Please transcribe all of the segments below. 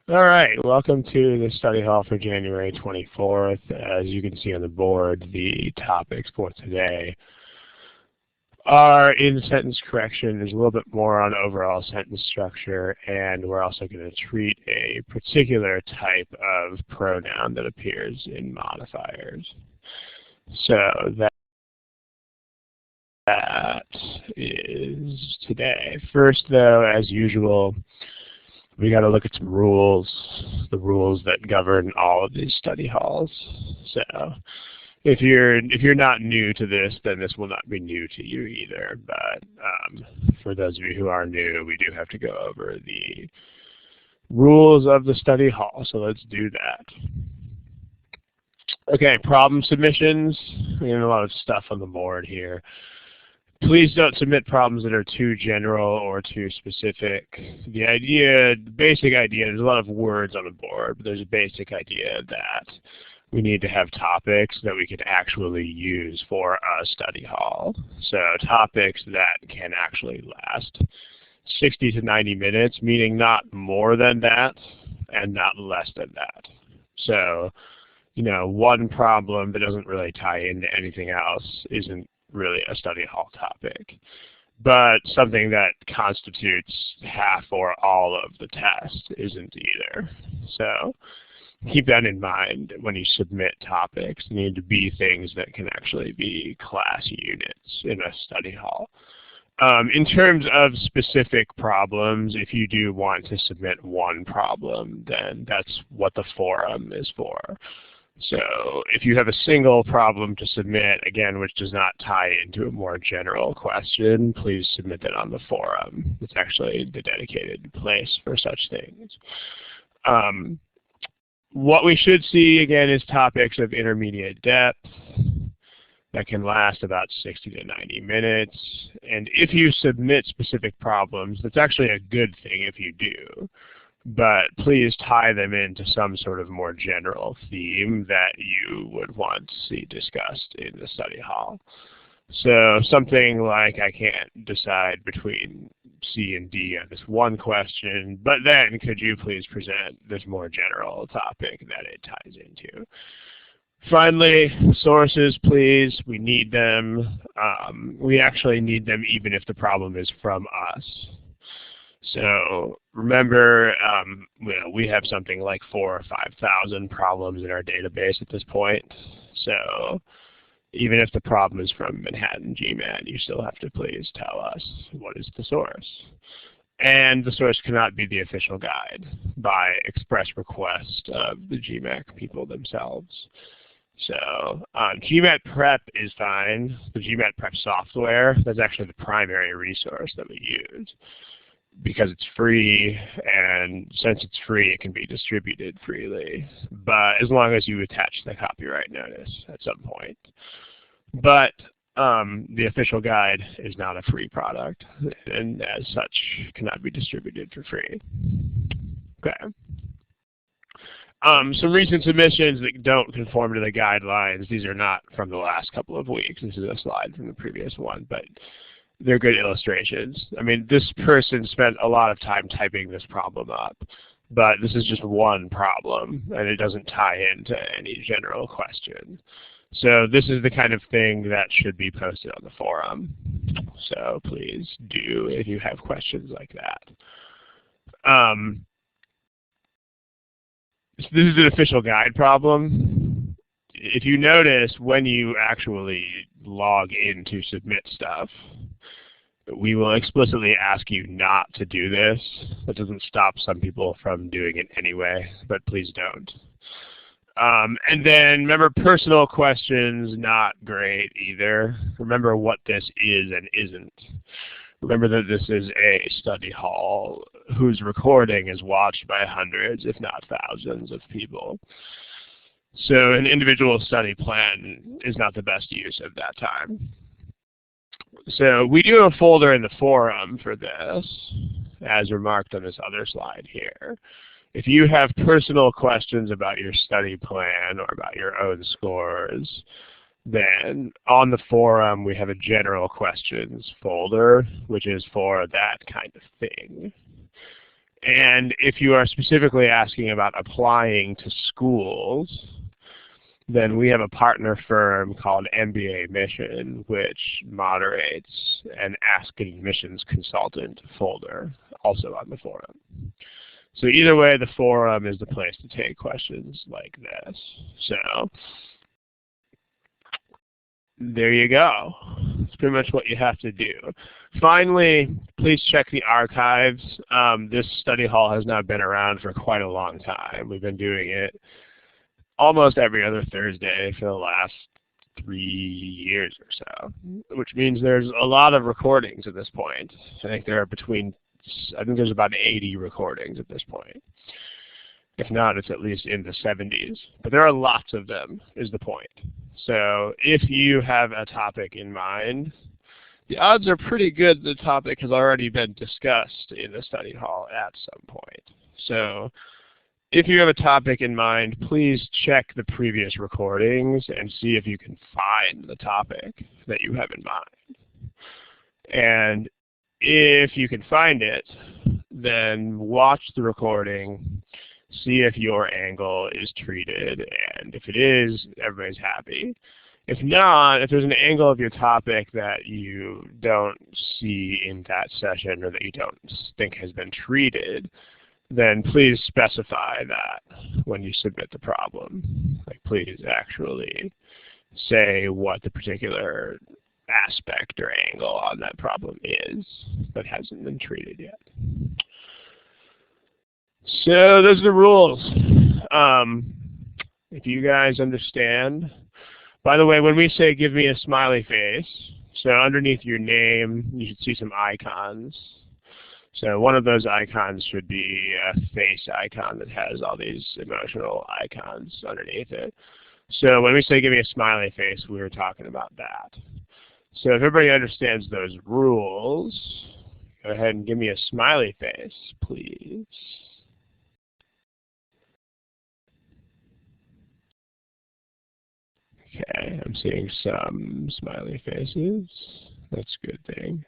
All right, welcome to the study hall for January 24th. As you can see on the board, the topics for today are in sentence correction. There's a little bit more on overall sentence structure, and we're also going to treat a particular type of pronoun that appears in modifiers. So that is today. First, though, as usual, we got to look at some rules, the rules that govern all of these study halls. So if you're not new to this, then this will not be new to you either. But for those of you who are new, we do have to go over the rules of the study hall. So let's do that. Okay, problem submissions. We have a lot of stuff on the board here. Please don't submit problems that are too general or too specific. The basic idea, there's a lot of words on the board, but there's a basic idea that we need to have topics that we can actually use for a study hall. So topics that can actually last 60 to 90 minutes, meaning not more than that and not less than that. So, one problem that doesn't really tie into anything else isn't really a study hall topic, but something that constitutes half or all of the test isn't either. So keep that in mind when you submit topics. They need to be things that can actually be class units in a study hall. In terms of specific problems, if you do want to submit one problem, then that's what the forum is for. So if you have a single problem to submit, again, which does not tie into a more general question, please submit that on the forum. It's actually the dedicated place for such things. What we should see, again, is topics of intermediate depth that can last about 60 to 90 minutes. And if you submit specific problems, that's actually a good thing if you do. But please tie them into some sort of more general theme that you would want to see discussed in the study hall. So something like, I can't decide between C and D on this one question, but then could you please present this more general topic that it ties into? Finally, sources, please. We need them. We actually need them even if the problem is from us. So remember, we have something like 4,000 or 5,000 problems in our database at this point. So even if the problem is from Manhattan GMAT, you still have to please tell us what is the source. And the source cannot be the official guide by express request of the GMAT people themselves. So GMAT Prep is fine. The GMAT Prep software, that's actually the primary resource that we use, because it's free, and since it's free, it can be distributed freely, but as long as you attach the copyright notice at some point. But the official guide is not a free product, and as such, cannot be distributed for free. Okay. Some recent submissions that don't conform to the guidelines. These are not from the last couple of weeks. This is a slide from the previous one, but they're good illustrations. I mean, this person spent a lot of time typing this problem up, but this is just one problem, and it doesn't tie into any general question. So this is the kind of thing that should be posted on the forum. So please do if you have questions like that. This is an official guide problem. If you notice, when you actually log in to submit stuff, we will explicitly ask you not to do this. That doesn't stop some people from doing it anyway, but please don't. And then remember, personal questions, not great either. Remember what this is and isn't. Remember that this is a study hall whose recording is watched by hundreds, if not thousands, of people. So an individual study plan is not the best use of that time. So we do have a folder in the forum for this, as remarked on this other slide here. If you have personal questions about your study plan or about your own scores, then on the forum we have a general questions folder, which is for that kind of thing. And if you are specifically asking about applying to schools, then we have a partner firm called MBA Mission, which moderates an Ask an Admissions Consultant folder, also on the forum. So either way, the forum is the place to take questions like this. So there you go. That's pretty much what you have to do. Finally, please check the archives. This study hall has now been around for quite a long time. We've been doing it almost every other Thursday for the last 3 years or so, which means there's a lot of recordings at this point. I think there's about 80 recordings at this point. If not, it's at least in the 70s. But there are lots of them, is the point. So if you have a topic in mind, the odds are pretty good the topic has already been discussed in the study hall at some point. So if you have a topic in mind, please check the previous recordings and see if you can find the topic that you have in mind. And if you can find it, then watch the recording, see if your angle is treated, and if it is, everybody's happy. If not, if there's an angle of your topic that you don't see in that session or that you don't think has been treated, then please specify that when you submit the problem. Like, please actually say what the particular aspect or angle on that problem is that hasn't been treated yet. So those are the rules. If you guys understand. By the way, when we say give me a smiley face, so underneath your name, you should see some icons. So one of those icons should be a face icon that has all these emotional icons underneath it. So when we say give me a smiley face, we were talking about that. So if everybody understands those rules, go ahead and give me a smiley face, please. Okay, I'm seeing some smiley faces. That's a good thing.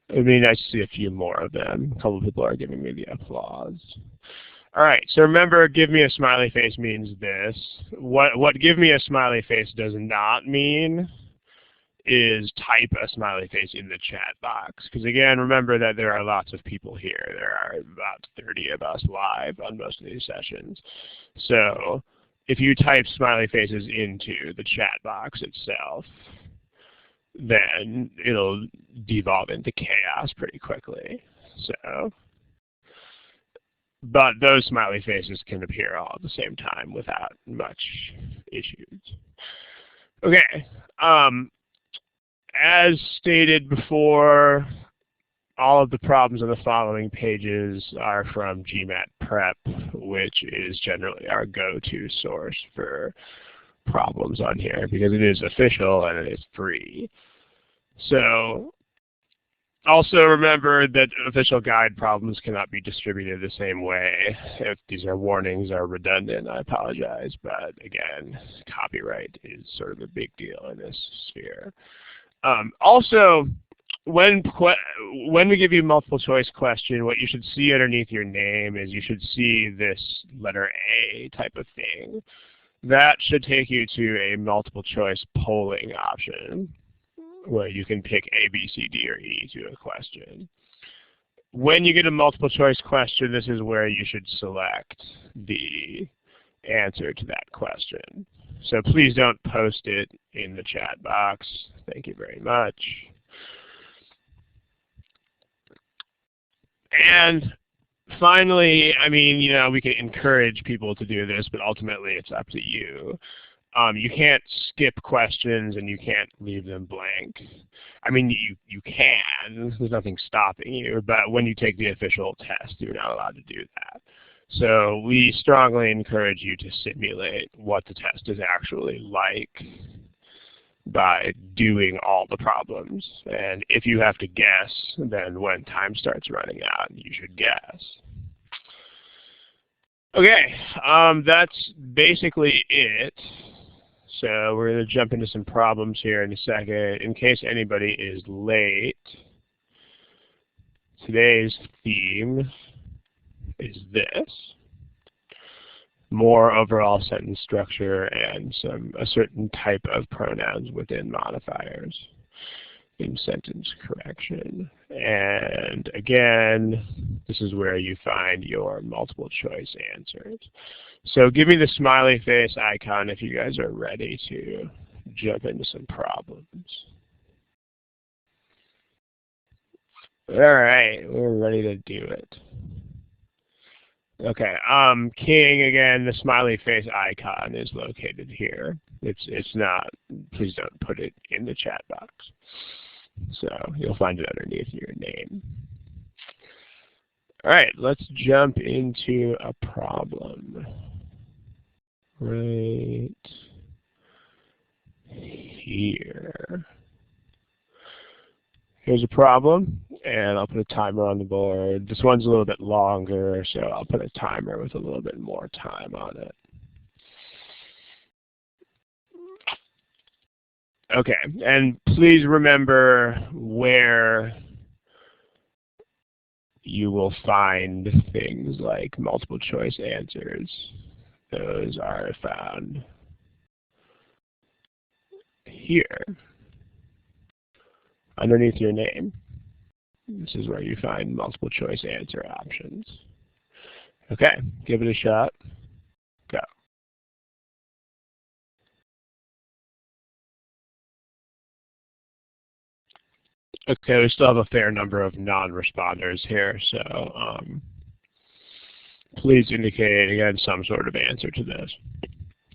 It would be nice to see a few more of them. A couple of people are giving me the applause. All right, so remember, give me a smiley face means this. What give me a smiley face does not mean is type a smiley face in the chat box. Because again, remember that there are lots of people here. There are about 30 of us live on most of these sessions. So if you type smiley faces into the chat box itself, then it'll devolve into chaos pretty quickly. So, but those smiley faces can appear all at the same time without much issues. Okay, as stated before, all of the problems on the following pages are from GMAT Prep, which is generally our go-to source for problems on here because it is official and it is free. So also remember that official guide problems cannot be distributed the same way. If these are warnings are redundant, I apologize, but again, copyright is sort of a big deal in this sphere. Also, when we give you a multiple choice question, what you should see underneath your name is you should see this letter A type of thing. That should take you to a multiple choice polling option where you can pick A, B, C, D, or E to a question. When you get a multiple choice question, this is where you should select the answer to that question. So please don't post it in the chat box. Thank you very much. And finally, I mean, you know, we can encourage people to do this, but ultimately it's up to you. You can't skip questions and you can't leave them blank. I mean, you can. There's nothing stopping you. But when you take the official test, you're not allowed to do that. So we strongly encourage you to simulate what the test is actually like by doing all the problems. And if you have to guess, then when time starts running out, you should guess. Okay, that's basically it. So we're going to jump into some problems here in a second. In case anybody is late, today's theme is this. More overall sentence structure and a certain type of pronouns within modifiers in sentence correction. And again, this is where you find your multiple choice answers. So give me the smiley face icon if you guys are ready to jump into some problems. All right, we're ready to do it. Okay, King, again, the smiley face icon is located here. It's not, please don't put it in the chat box. So you'll find it underneath your name. All right, let's jump into a problem. Right here. Here's a problem, and I'll put a timer on the board. This one's a little bit longer, so I'll put a timer with a little bit more time on it. Okay, and please remember where you will find things like multiple choice answers. Those are found here, underneath your name. This is where you find multiple choice answer options. Okay, give it a shot. Go. Okay, we still have a fair number of non-responders here, so please indicate, again, some sort of answer to this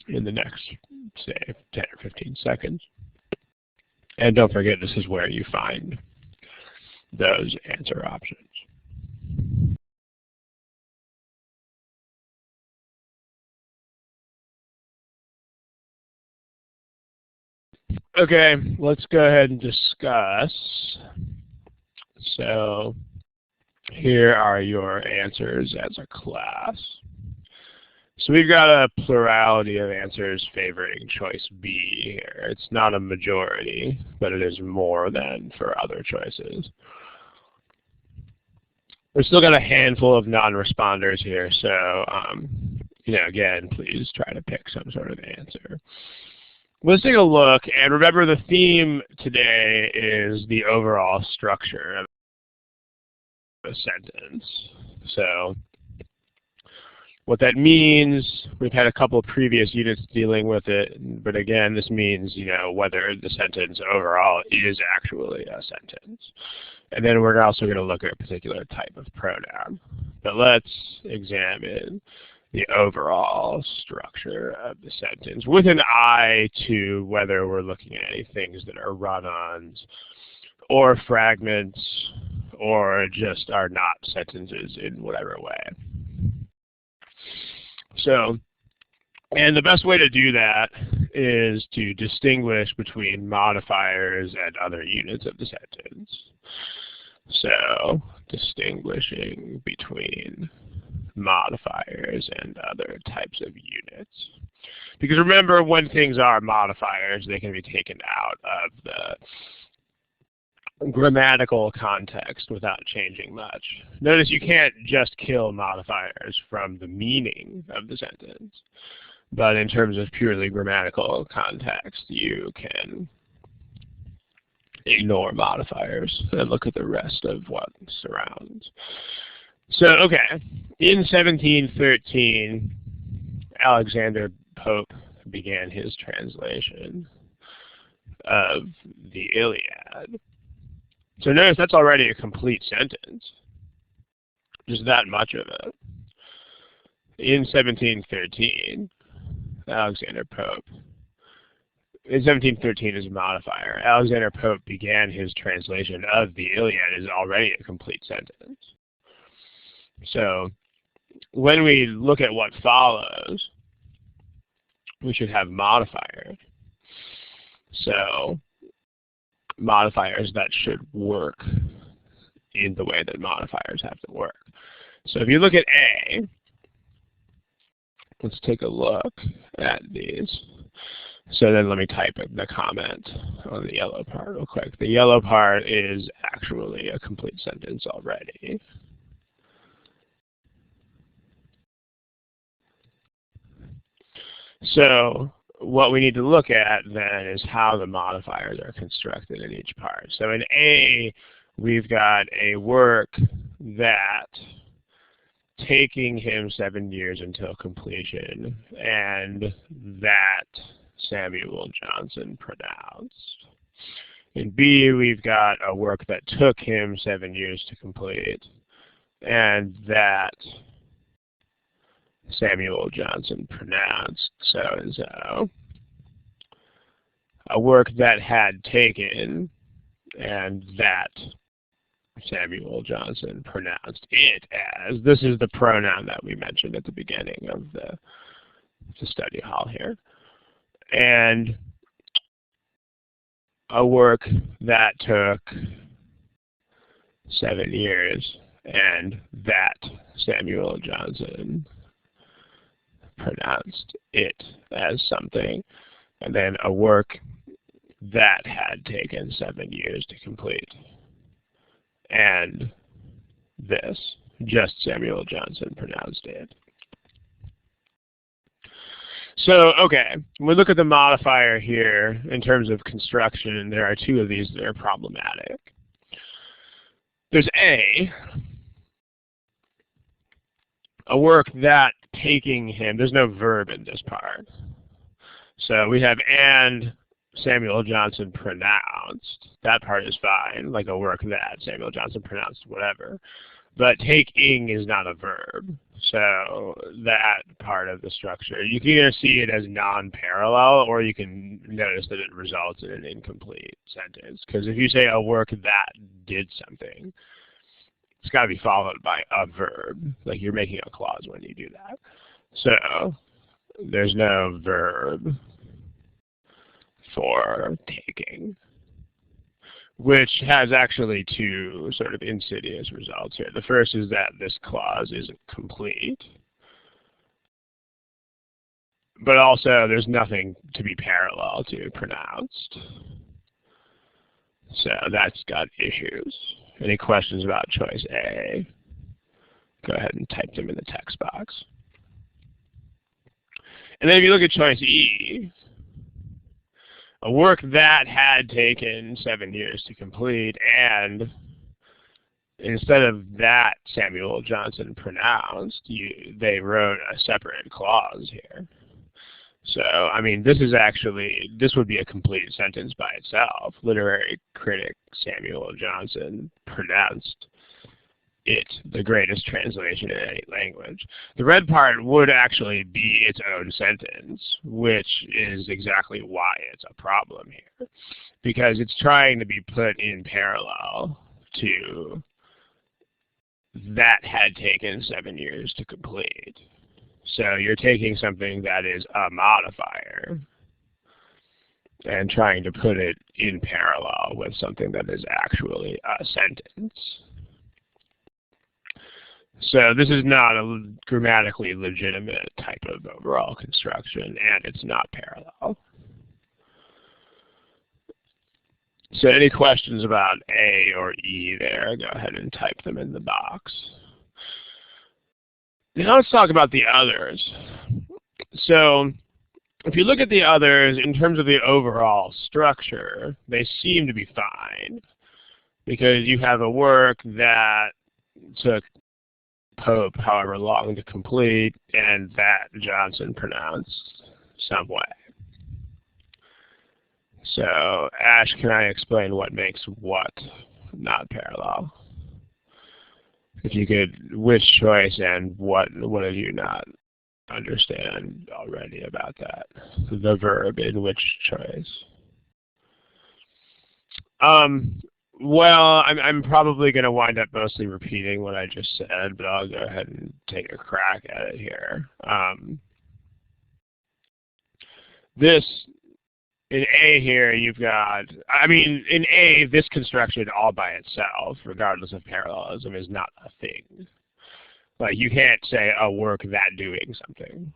in the next, say, 10 or 15 seconds. And don't forget, this is where you find those answer options. Okay, let's go ahead and discuss. So here are your answers as a class. So we've got a plurality of answers favoring choice B here. It's not a majority, but it is more than for other choices. We've still got a handful of non-responders here, so again, please try to pick some sort of answer. Let's take a look, and remember the theme today is the overall structure of a sentence. So what that means, we've had a couple of previous units dealing with it, but again, this means, whether the sentence overall is actually a sentence. And then we're also going to look at a particular type of pronoun. But let's examine the overall structure of the sentence with an eye to whether we're looking at any things that are run-ons or fragments or just are not sentences in whatever way. So, and the best way to do that is to distinguish between modifiers and other units of the sentence. So, distinguishing between modifiers and other types of units. Because remember, when things are modifiers, they can be taken out of the grammatical context without changing much. Notice you can't just kill modifiers from the meaning of the sentence, but in terms of purely grammatical context, you can ignore modifiers and look at the rest of what surrounds. So, okay, in 1713, Alexander Pope began his translation of the Iliad. So notice that's already a complete sentence, just that much of it. In 1713, Alexander Pope, in 1713 is a modifier. Alexander Pope began his translation of the Iliad is already a complete sentence. So when we look at what follows, we should have modifiers. So modifiers that should work in the way that modifiers have to work. So if you look at A, let's take a look at these. So then let me type in the comment on the yellow part real quick. The yellow part is actually a complete sentence already. So what we need to look at then is how the modifiers are constructed in each part. So in A, we've got a work that taking him 7 years until completion, and that Samuel Johnson pronounced. In B, we've got a work that took him 7 years to complete, and that Samuel Johnson pronounced so-and-so. A work that had taken, and that Samuel Johnson pronounced it as. This is the pronoun that we mentioned at the beginning of the study hall here. And a work that took 7 years, and that Samuel Johnson pronounced it as something. And then a work that had taken 7 years to complete. And this, just Samuel Johnson pronounced it. So, okay, when we look at the modifier here in terms of construction, there are two of these that are problematic. There's a work that taking him, there's no verb in this part. So we have and Samuel Johnson pronounced. That part is fine, like a work that Samuel Johnson pronounced, whatever. But taking is not a verb. So that part of the structure, you can either see it as non-parallel, or you can notice that it results in an incomplete sentence. Because if you say a work that did something, it's got to be followed by a verb. Like you're making a clause when you do that. So there's no verb for taking, which has actually two sort of insidious results here. The first is that this clause isn't complete, but also there's nothing to be parallel to pronounced. So that's got issues. Any questions about choice A? Go ahead and type them in the text box. And then if you look at choice E, a work that had taken 7 years to complete, and instead of that Samuel Johnson pronounced, they wrote a separate clause here. So, I mean, this would be a complete sentence by itself. Literary critic Samuel Johnson pronounced it the greatest translation in any language. The red part would actually be its own sentence, which is exactly why it's a problem here. Because it's trying to be put in parallel to that had taken 7 years to complete. So you're taking something that is a modifier and trying to put it in parallel with something that is actually a sentence. So this is not a grammatically legitimate type of overall construction, and it's not parallel. So any questions about A or E there, go ahead and type them in the box. Now let's talk about the others. So if you look at the others in terms of the overall structure, they seem to be fine, because you have a work that took Pope however long to complete, and that Johnson pronounced some way. So Ash, can I explain what makes what not parallel? If you could, which choice and what do you not understand already about that? The verb in which choice? Well, I'm probably going to wind up mostly repeating what I just said, but I'll go ahead and take a crack at it here. In A here, you've got, in A, this construction all by itself, regardless of parallelism, is not a thing. Like, you can't say a work that doing something.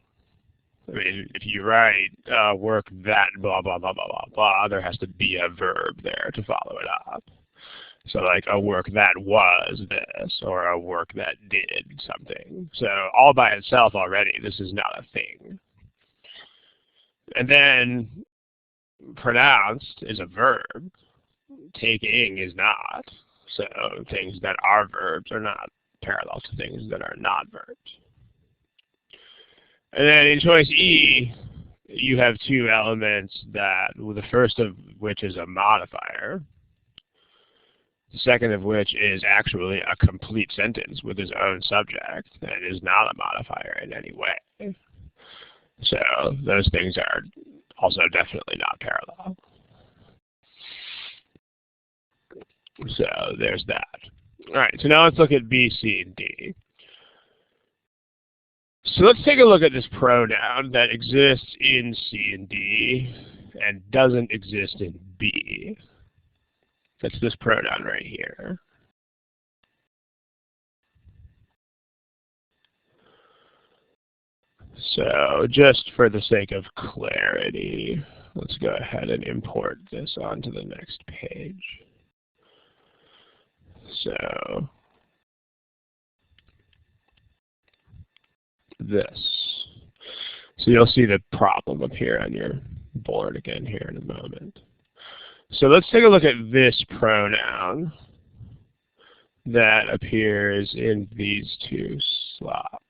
I mean, if you write work that blah, blah, blah, blah, blah, blah, there has to be a verb there to follow it up. So like a work that was this, or a work that did something. So all by itself already, this is not a thing. And then pronounced is a verb. Taking is not. So things that are verbs are not parallel to things that are not verbs. And then in choice E, you have two elements that, well, the first of which is a modifier. The second of which is actually a complete sentence with its own subject and is not a modifier in any way. So those things are also definitely not parallel. So there's that. All right, so now let's look at B, C, and D. So let's take a look at this pronoun that exists in C and D and doesn't exist in B. That's this pronoun right here. So just for the sake of clarity, let's go ahead and import this onto the next page. So this. So you'll see the problem up here on your board again here in a moment. So let's take a look at this pronoun that appears in these two slots.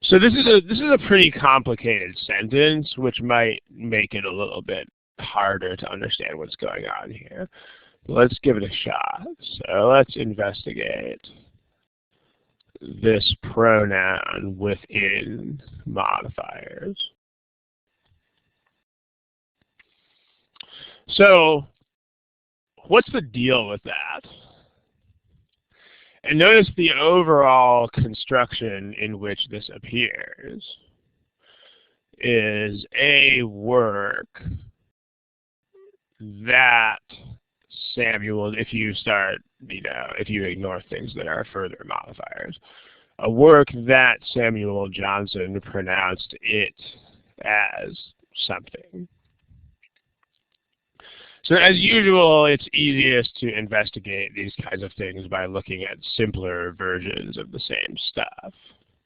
So this is a pretty complicated sentence, which might make it a little bit harder to understand what's going on here. Let's give it a shot. So let's investigate this pronoun within modifiers. So what's the deal with that? And notice the overall construction in which this appears is a work that Samuel, if you start, if you ignore things that are further modifiers, a work that Samuel Johnson pronounced it as something. So as usual, it's easiest to investigate these kinds of things by looking at simpler versions of the same stuff.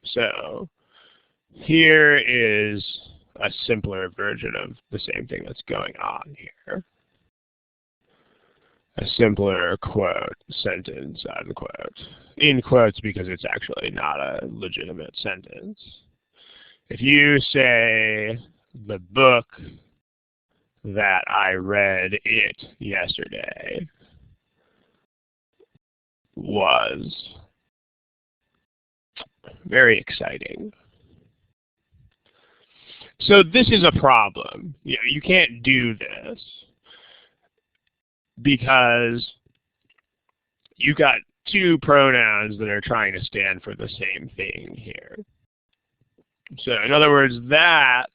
So here is a simpler version of the same thing that's going on here. A simpler quote, sentence, unquote. In quotes because it's actually not a legitimate sentence. If you say, the book that I read it yesterday was very exciting. So this is a problem. You can't do this because you got two pronouns that are trying to stand for the same thing here. So in other words, that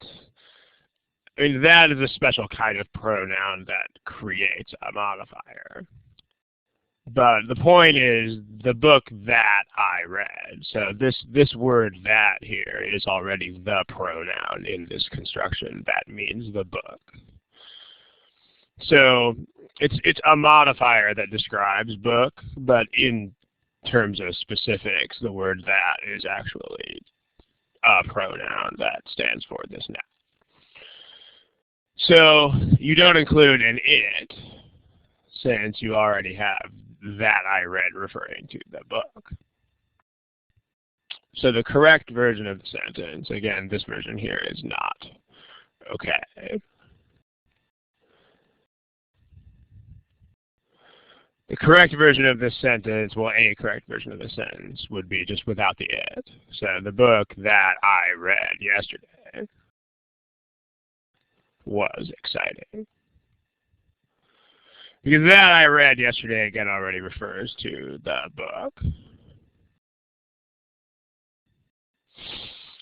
is a special kind of pronoun that creates a modifier. But the point is the book that I read. So this word that here is already the pronoun in this construction. That means the book. So it's a modifier that describes book, but in terms of specifics, the word that is actually a pronoun that stands for this noun. So you don't include an it, since you already have that I read referring to the book. So the correct version of the sentence, again, this version here is not okay. The correct version of this sentence, well, a correct version of the sentence would be just without the it. So the book that I read yesterday was exciting. Because that I read yesterday, again, already refers to the book.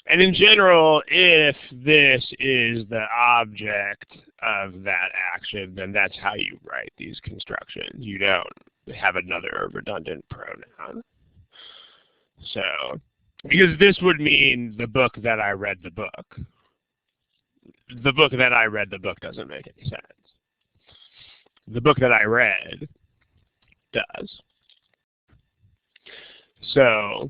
And in general, if this is the object of that action, then that's how you write these constructions. You don't have another redundant pronoun. So, because this would mean the book that I read the book. The book that I read the book doesn't make any sense. The book that I read does. So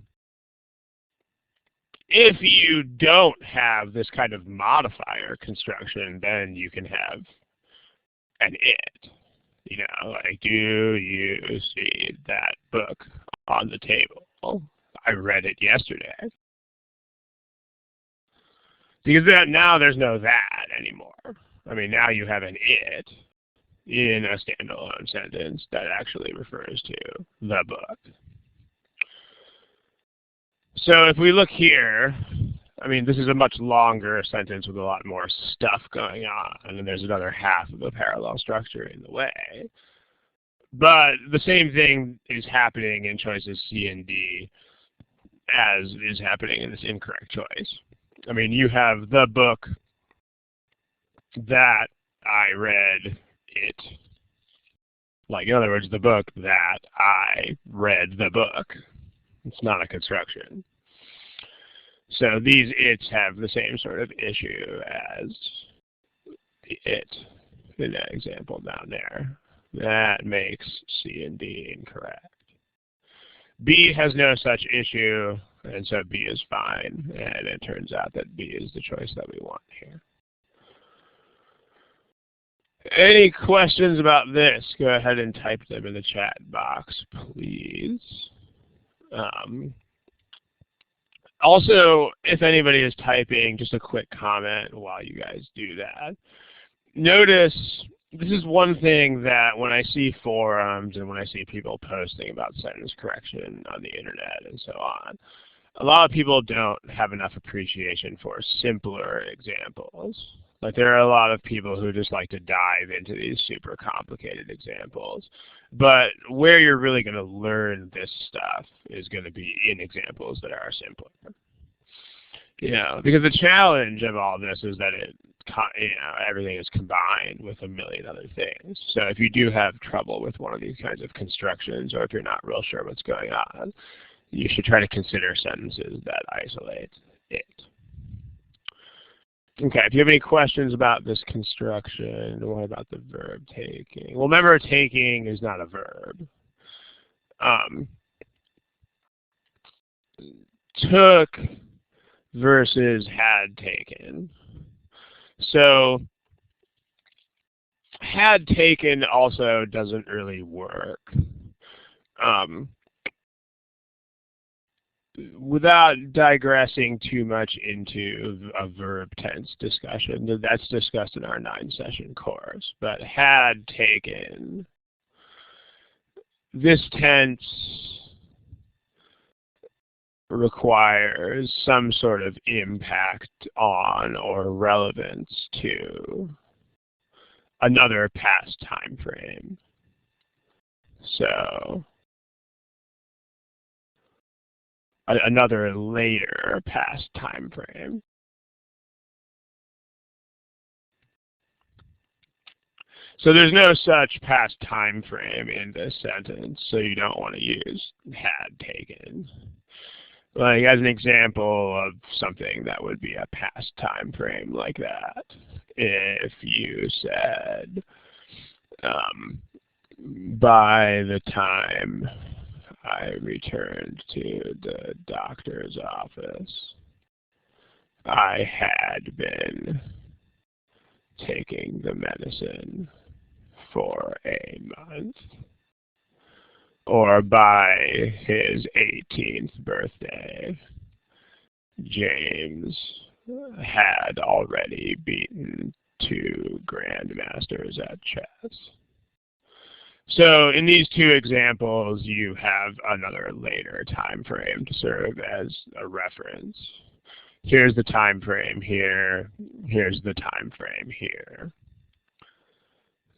If you don't have this kind of modifier construction, then you can have an it. You know, like, do you see that book on the table? I read it yesterday. Because now there's no that anymore. I mean, now you have an it in a standalone sentence that actually refers to the book. So if we look here, I mean, this is a much longer sentence with a lot more stuff going on, and there's another half of a parallel structure in the way. But the same thing is happening in choices C and D as is happening in this incorrect choice. I mean, you have the book that I read it. Like, in other words, the book that I read the book. It's not a construction. So these its have the same sort of issue as the it in that example down there. That makes C and D incorrect. B has no such issue, and so B is fine. And it turns out that B is the choice that we want here. Any questions about this? Go ahead and type them in the chat box, please. Also, if anybody is typing, just a quick comment while you guys do that. Notice, this is one thing that when I see forums and when I see people posting about sentence correction on the internet and so on, a lot of people don't have enough appreciation for simpler examples. Like, there are a lot of people who just like to dive into these super complicated examples. But where you're really going to learn this stuff is going to be in examples that are simpler. You know, because the challenge of all this is that everything is combined with a million other things. So if you do have trouble with one of these kinds of constructions, or if you're not real sure what's going on, you should try to consider sentences that isolate it. Okay, if you have any questions about this construction, what about the verb taking? Well, remember, taking is not a verb. Took versus had taken. So had taken also doesn't really work. Without digressing too much into a verb tense discussion, that's discussed in our 9-session course, but had taken, this tense requires some sort of impact on or relevance to another past time frame. So another later past time frame. So there's no such past time frame in this sentence, so you don't want to use had taken. Like, as an example of something that would be a past time frame like that, if you said, by the time I returned to the doctor's office, I had been taking the medicine for a month. Or by his 18th birthday, James had already beaten 2 grandmasters at chess. So in these 2 examples, you have another later time frame to serve as a reference. Here's the time frame here. Here's the time frame here.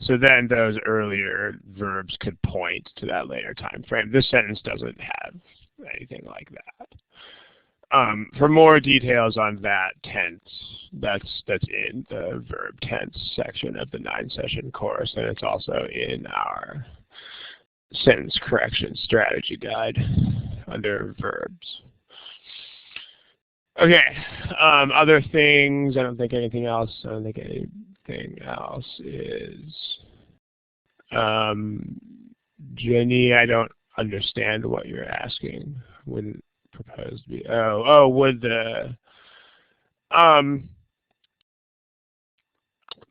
So then those earlier verbs could point to that later time frame. This sentence doesn't have anything like that. For more details on that tense, that's in the verb tense section of the 9-session course, and it's also in our sentence correction strategy guide under verbs. Okay, other things, I don't think anything else is, Jenny, I don't understand what you're asking. Wouldn't proposed to be? Oh, would the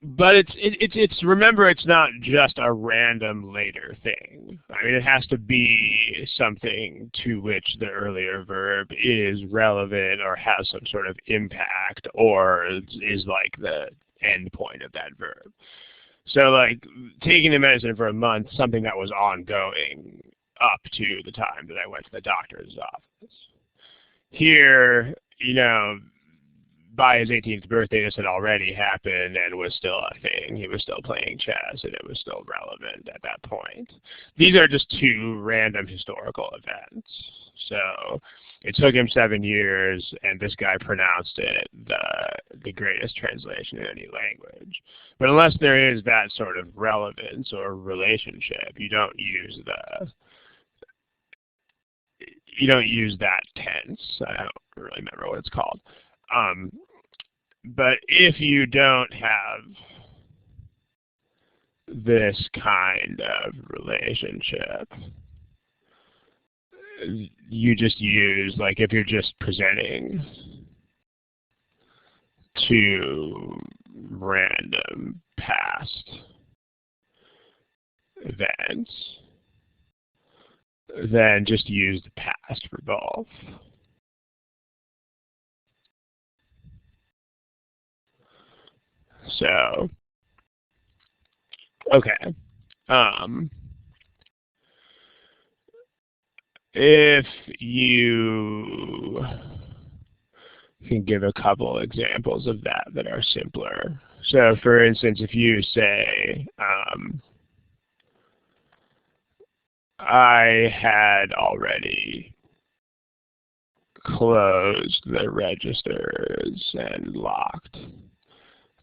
but it's remember, it's not just a random later thing. I mean, it has to be something to which the earlier verb is relevant or has some sort of impact or is like the end point of that verb. So like taking the medicine for a month, something that was ongoing up to the time that I went to the doctor's office. Here, you know, by his 18th birthday, this had already happened and was still a thing. He was still playing chess, and it was still relevant at that point. These are just two random historical events. So it took him 7 years, and this guy pronounced it the greatest translation in any language. But unless there is that sort of relevance or relationship, you don't use that tense. I don't really remember what it's called. But if you don't have this kind of relationship, you just use, like if you're just presenting two random past events, then just use the past for both. So, okay. If you can give a couple examples of that are simpler. So, for instance, if you say, I had already closed the registers and locked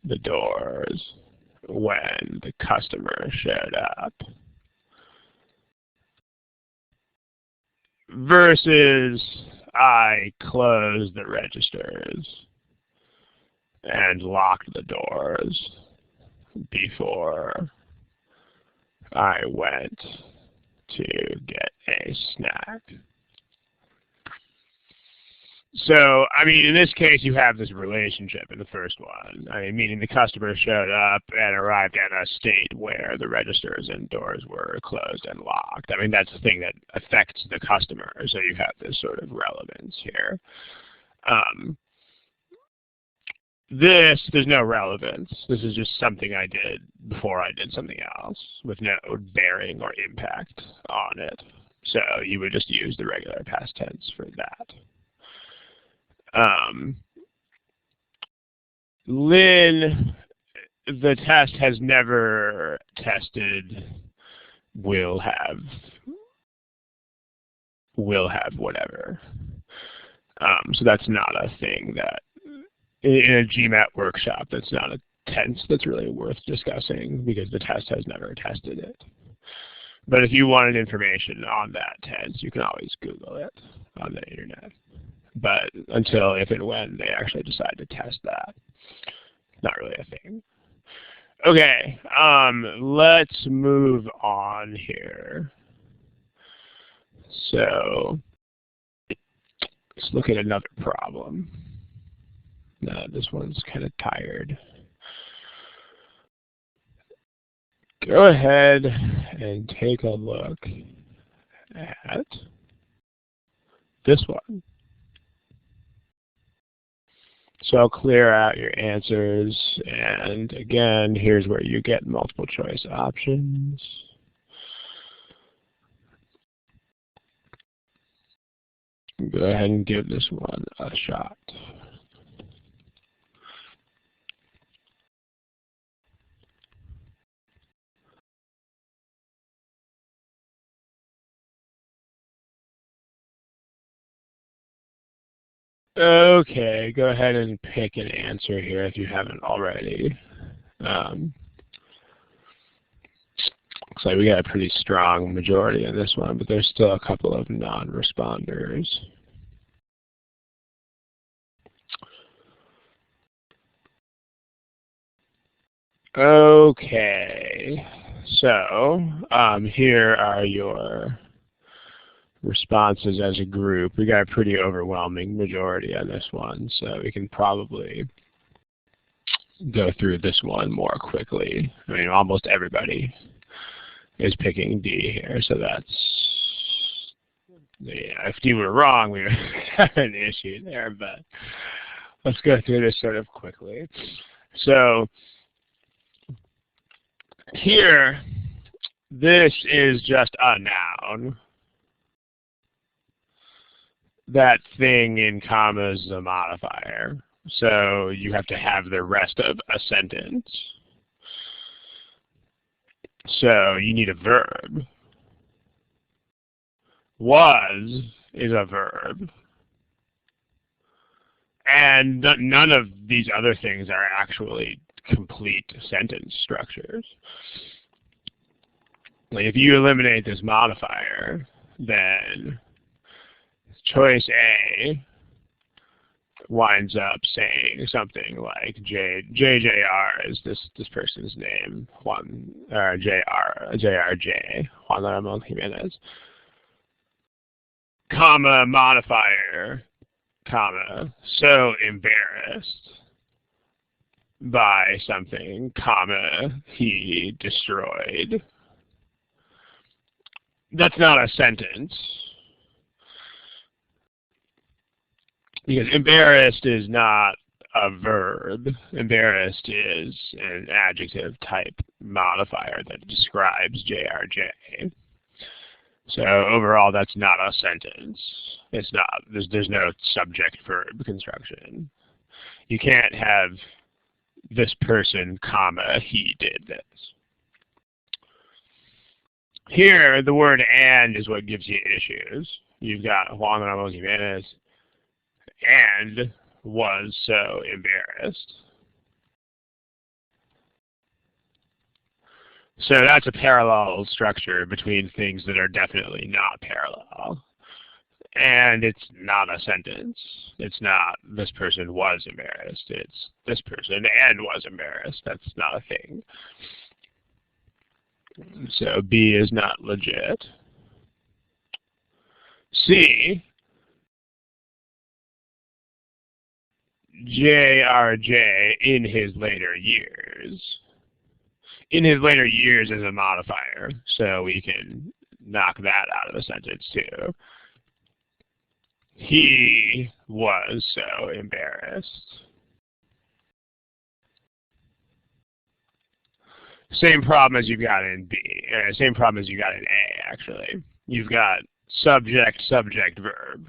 the doors when the customer showed up, versus I closed the registers and locked the doors before I went to get a snack. So, I mean, in this case, you have this relationship in the first one. I mean, meaning the customer showed up and arrived at a state where the registers and doors were closed and locked. I mean, that's the thing that affects the customer. So you have this sort of relevance here. There's no relevance. This is just something I did before I did something else with no bearing or impact on it. So you would just use the regular past tense for that. Lynn, the test has never tested will have whatever. So that's not a thing that, in a GMAT workshop, that's not a tense that's really worth discussing because the test has never tested it. But if you wanted information on that tense, you can always Google it on the internet. But until if and when they actually decide to test that, not really a thing. Okay, let's move on here. So let's look at another problem. No, this one's kind of tired. Go ahead and take a look at this one. So I'll clear out your answers, and again, here's where you get multiple choice options. Go ahead and give this one a shot. Okay, go ahead and pick an answer here if you haven't already. Looks like we got a pretty strong majority in this one, but there's still a couple of non-responders. Okay, so here are your responses as a group. We got a pretty overwhelming majority on this one, so we can probably go through this one more quickly. I mean, almost everybody is picking D here, so that's, yeah, if D were wrong, we would have an issue there, but let's go through this sort of quickly. So here, this is just a noun. That thing in commas is a modifier. So you have to have the rest of a sentence. So you need a verb. Was is a verb. And none of these other things are actually complete sentence structures. Like if you eliminate this modifier, then choice A winds up saying something like JJR is this person's name, Juan, or JRJ, Juan Ramon Jimenez, comma, modifier, comma, so embarrassed by something, comma, he destroyed. That's not a sentence. Because embarrassed is not a verb. Embarrassed is an adjective type modifier that describes JRJ. So overall, that's not a sentence. It's not. There's no subject-verb construction. You can't have this person, comma, he did this. Here, the word and is what gives you issues. You've got Juan Ramon Jimenez and was so embarrassed. So that's a parallel structure between things that are definitely not parallel. And it's not a sentence. It's not this person was embarrassed. It's this person and was embarrassed. That's not a thing. So B is not legit. C, JRJ in his later years. In his later years is a modifier, so we can knock that out of the sentence too. He was so embarrassed. Same problem as you've got in B. Same problem as you got in A, actually. You've got subject, subject, verb.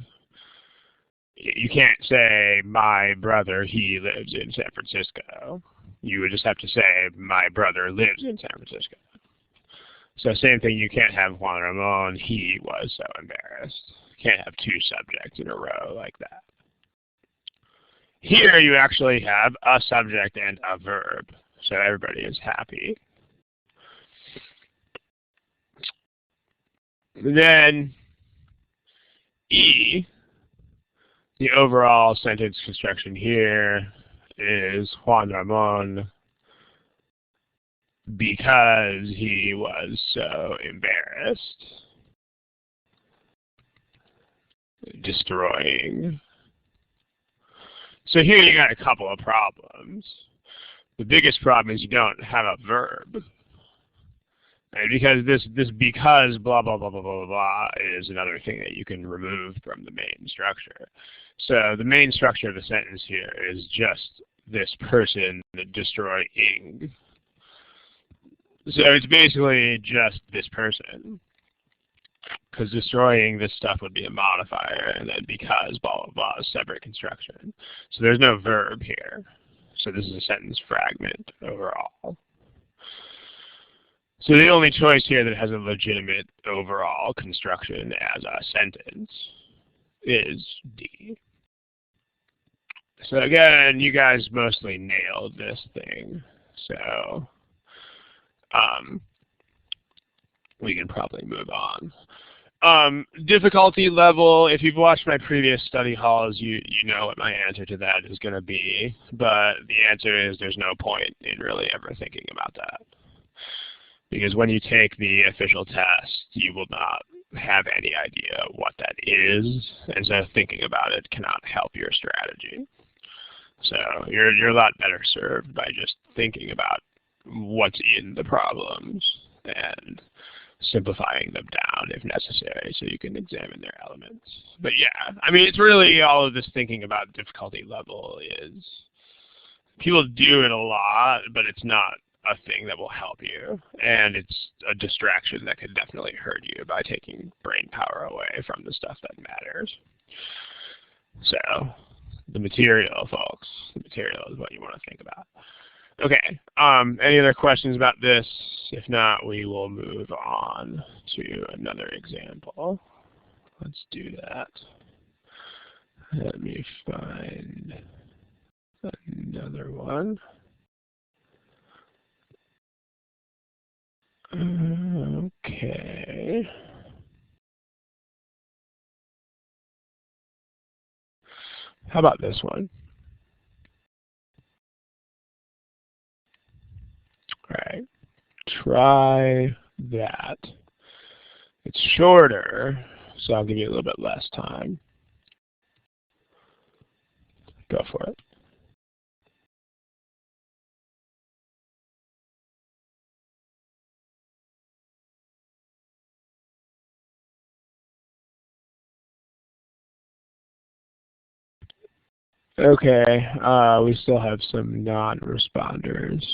You can't say, my brother, he lives in San Francisco. You would just have to say, my brother lives in San Francisco. So same thing, you can't have Juan Ramon, he was so embarrassed. You can't have two subjects in a row like that. Here you actually have a subject and a verb. So everybody is happy. Then E, the overall sentence construction here is Juan Ramon because he was so embarrassed. Destroying. So here you got a couple of problems. The biggest problem is you don't have a verb. Right? Because this because blah, blah, blah, blah, blah, blah, blah is another thing that you can remove from the main structure. So the main structure of the sentence here is just this person destroying. So it's basically just this person. Because destroying this stuff would be a modifier, and then because blah, blah, blah is separate construction. So there's no verb here. So this is a sentence fragment overall. So the only choice here that has a legitimate overall construction as a sentence is D. So again, you guys mostly nailed this thing. So we can probably move on. Difficulty level, if you've watched my previous study halls, you know what my answer to that is going to be. But the answer is there's no point in really ever thinking about that. Because when you take the official test, you will not have any idea what that is, and so thinking about it cannot help your strategy. So you're a lot better served by just thinking about what's in the problems and simplifying them down if necessary so you can examine their elements. But yeah, I mean, it's really all of this thinking about difficulty level is, people do it a lot, but it's not a thing that will help you. And it's a distraction that could definitely hurt you by taking brain power away from the stuff that matters. So the material, folks, the material is what you want to think about. Okay, any other questions about this? If not, we will move on to another example. Let's do that. Let me find another one. Okay. How about this one? All right. Try that. It's shorter, so I'll give you a little bit less time. Go for it. Okay, we still have some non-responders,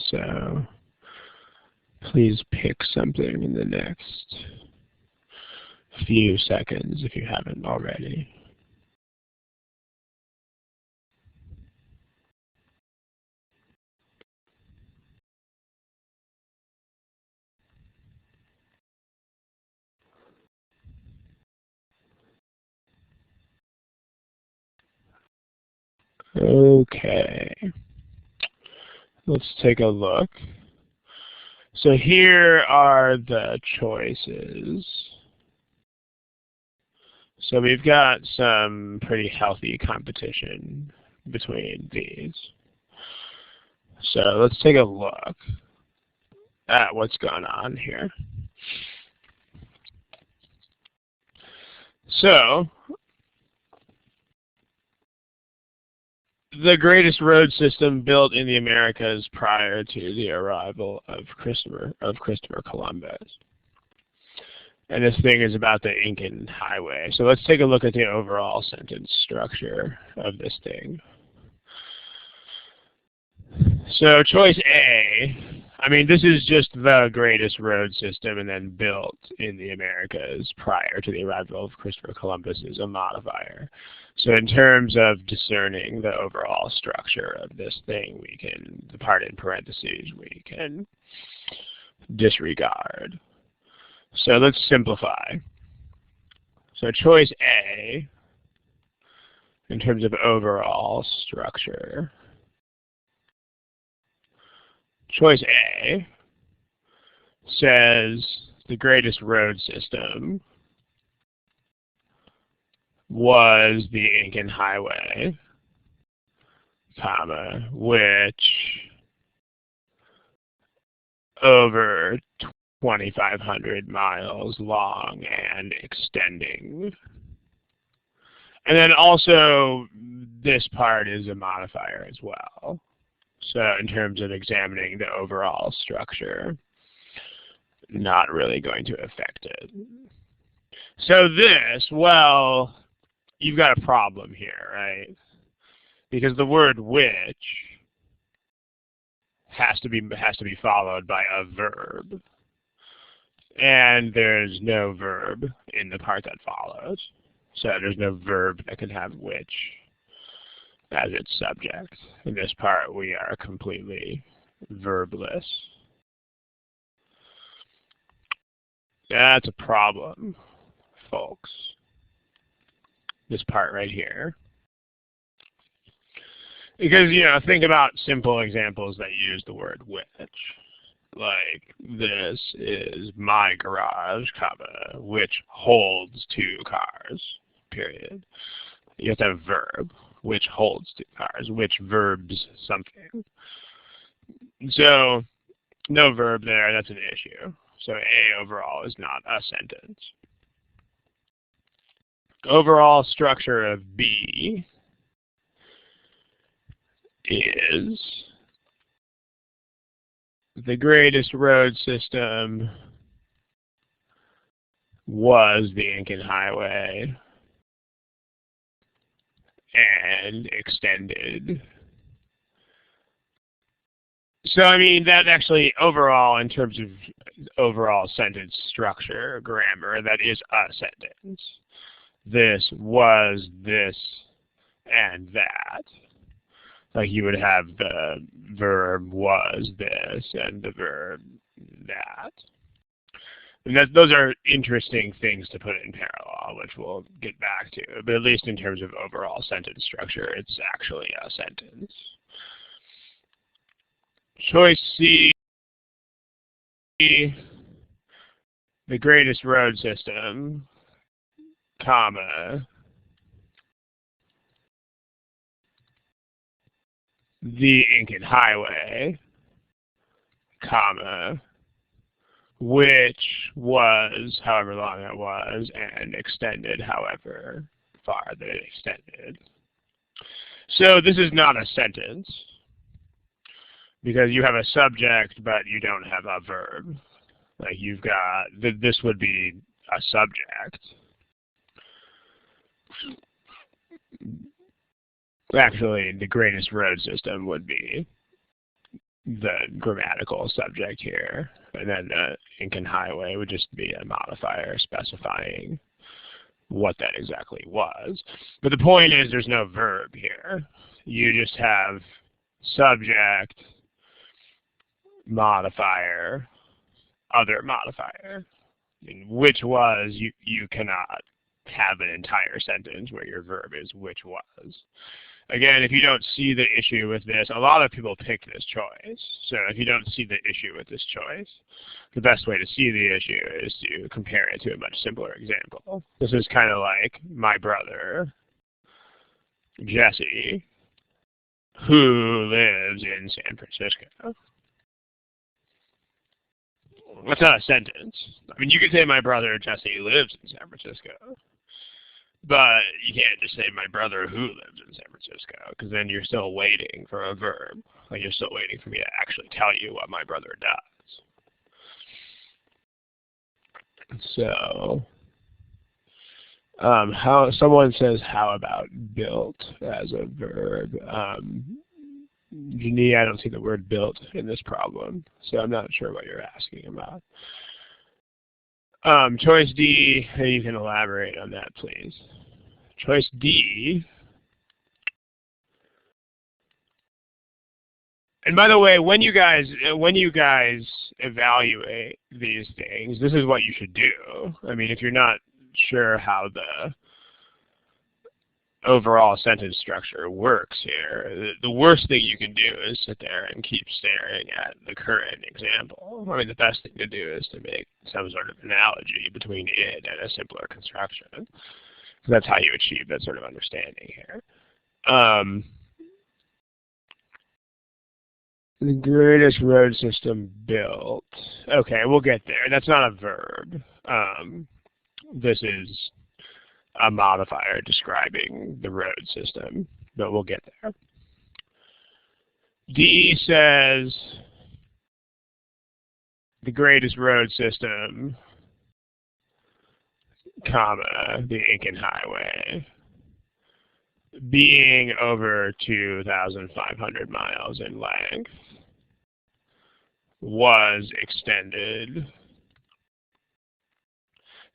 so please pick something in the next few seconds if you haven't already. Okay, let's take a look. So here are the choices. So we've got some pretty healthy competition between these. So let's take a look at what's going on here. So the greatest road system built in the Americas prior to the arrival of Christopher Columbus. And this thing is about the Incan Highway. So let's take a look at the overall sentence structure of this thing. So choice A, I mean, this is just the greatest road system and then built in the Americas prior to the arrival of Christopher Columbus is a modifier. So in terms of discerning the overall structure of this thing, we can, the part in parentheses, we can disregard. So let's simplify. So choice A, in terms of overall structure, choice A says the greatest road system was the Incan Highway, comma, which over 2,500 miles long and extending. And then also this part is a modifier as well. So in terms of examining the overall structure, not really going to affect it. So this, well, you've got a problem here, right? Because the word which has to be followed by a verb. And there's no verb in the part that follows. So there's no verb that can have which as its subject. In this part, we are completely verbless. That's a problem, folks. This part right here. Because, you know, think about simple examples that use the word which. Like, this is my garage, comma, which holds 2 cars, period. You have to have a verb, which holds 2 cars, which verbs something. So, no verb there, that's an issue. So A overall is not a sentence. overall structure of B is the greatest road system was the Incan Highway and extended. So, I mean, that actually overall, in terms of overall sentence structure, grammar, that is a sentence. This was this and that. Like you would have the verb was this and the verb that. And those are interesting things to put in parallel, which we'll get back to. But at least in terms of overall sentence structure, it's actually a sentence. Choice C, the greatest road system, comma, the Incan Highway, comma, which was however long it was and extended however far that it extended. So this is not a sentence because you have a subject but you don't have a verb. Like you've got, this would be a subject. Actually, the greatest road system would be the grammatical subject here. And then the Incan Highway would just be a modifier specifying what that exactly was. But the point is there's no verb here. You just have subject, modifier, other modifier. Which was, you cannot have an entire sentence where your verb is which was. Again, if you don't see the issue with this, a lot of people pick this choice. So if you don't see the issue with this choice, the best way to see the issue is to compare it to a much simpler example. This is kind of like my brother, Jesse, who lives in San Francisco. That's not a sentence. I mean, you could say my brother Jesse lives in San Francisco. But you can't just say my brother who lives in San Francisco, because then you're still waiting for a verb. Like you're still waiting for me to actually tell you what my brother does. So, how someone says, how about built as a verb? Janine, I don't see the word built in this problem, so I'm not sure what you're asking about. Choice D, you can elaborate on that, please. Choice D. And by the way, when you guys evaluate these things, this is what you should do. I mean, if you're not sure how the overall sentence structure works here, the worst thing you can do is sit there and keep staring at the current example. I mean, the best thing to do is to make some sort of analogy between it and a simpler construction. That's how you achieve that sort of understanding here. The greatest road system built. Okay, we'll get there. That's not a verb. This is a modifier describing the road system, but we'll get there. D says the greatest road system, comma, the Incan Highway, being over 2,500 miles in length, was extended.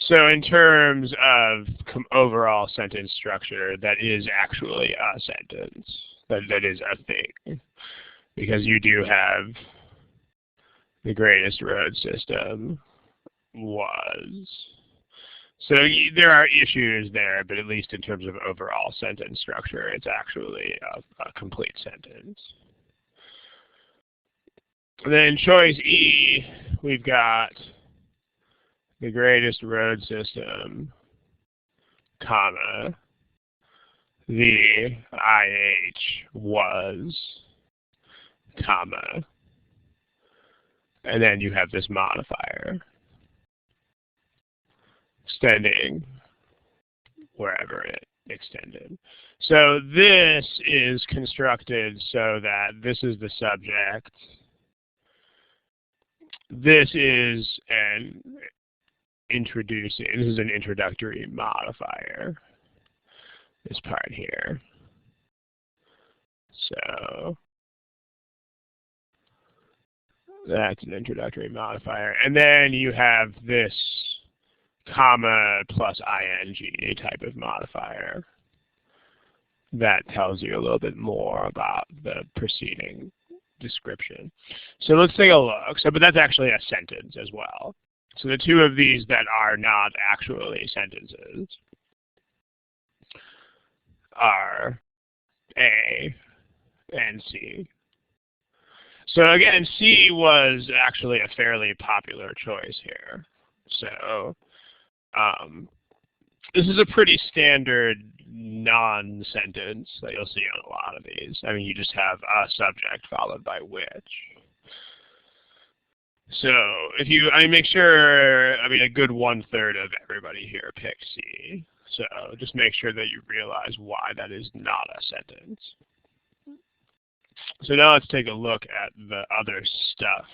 So in terms of overall sentence structure, that is actually a sentence. That is a thing. Because you do have the greatest road system was. So there are issues there, but at least in terms of overall sentence structure, it's actually a complete sentence. And then choice E, we've got the greatest road system, comma, the IH was, comma, and then you have this modifier extending wherever it extended. So this is constructed so that this is the subject. This is an this is an introductory modifier, this part here. So that's an introductory modifier. And then you have this comma plus ing type of modifier that tells you a little bit more about the preceding description. So let's take a look. But that's actually a sentence as well. So the two of these that are not actually sentences are A and C. So again, C was actually a fairly popular choice here. So this is a pretty standard non-sentence that you'll see on a lot of these. I mean, you just have a subject followed by which. So if you, make sure, a good 1/3 of everybody here picked C. So just make sure that you realize why that is not a sentence. So now let's take a look at the other stuff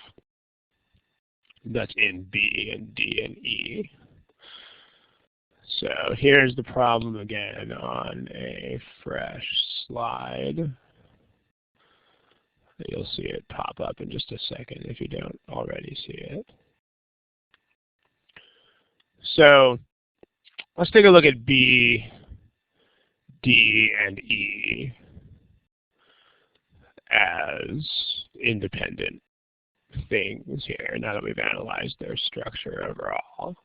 that's in B and D and E. So here's the problem again on a fresh slide. You'll see it pop up in just a second if you don't already see it. So let's take a look at B, D, and E as independent things here, now that we've analyzed their structure overall.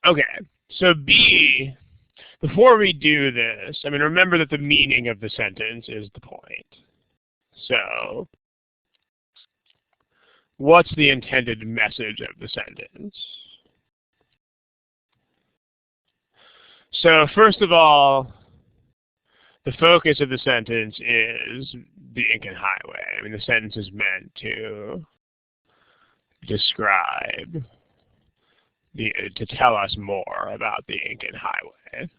Okay, so B, before we do this, remember that the meaning of the sentence is the point. So what's the intended message of the sentence? So first of all, the focus of the sentence is the Incan Highway. The sentence is meant to describe, to tell us more about the Incan Highway.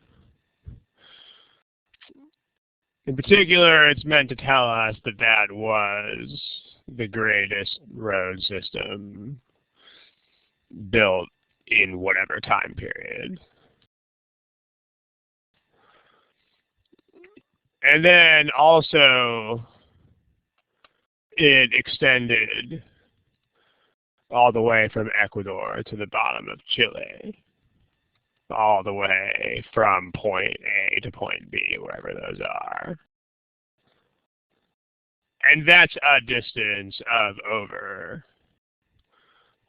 In particular, it's meant to tell us that that was the greatest road system built in whatever time period. And then also, it extended all the way from Ecuador to the bottom of Chile, all the way from point A to point B, wherever those are. And that's a distance of over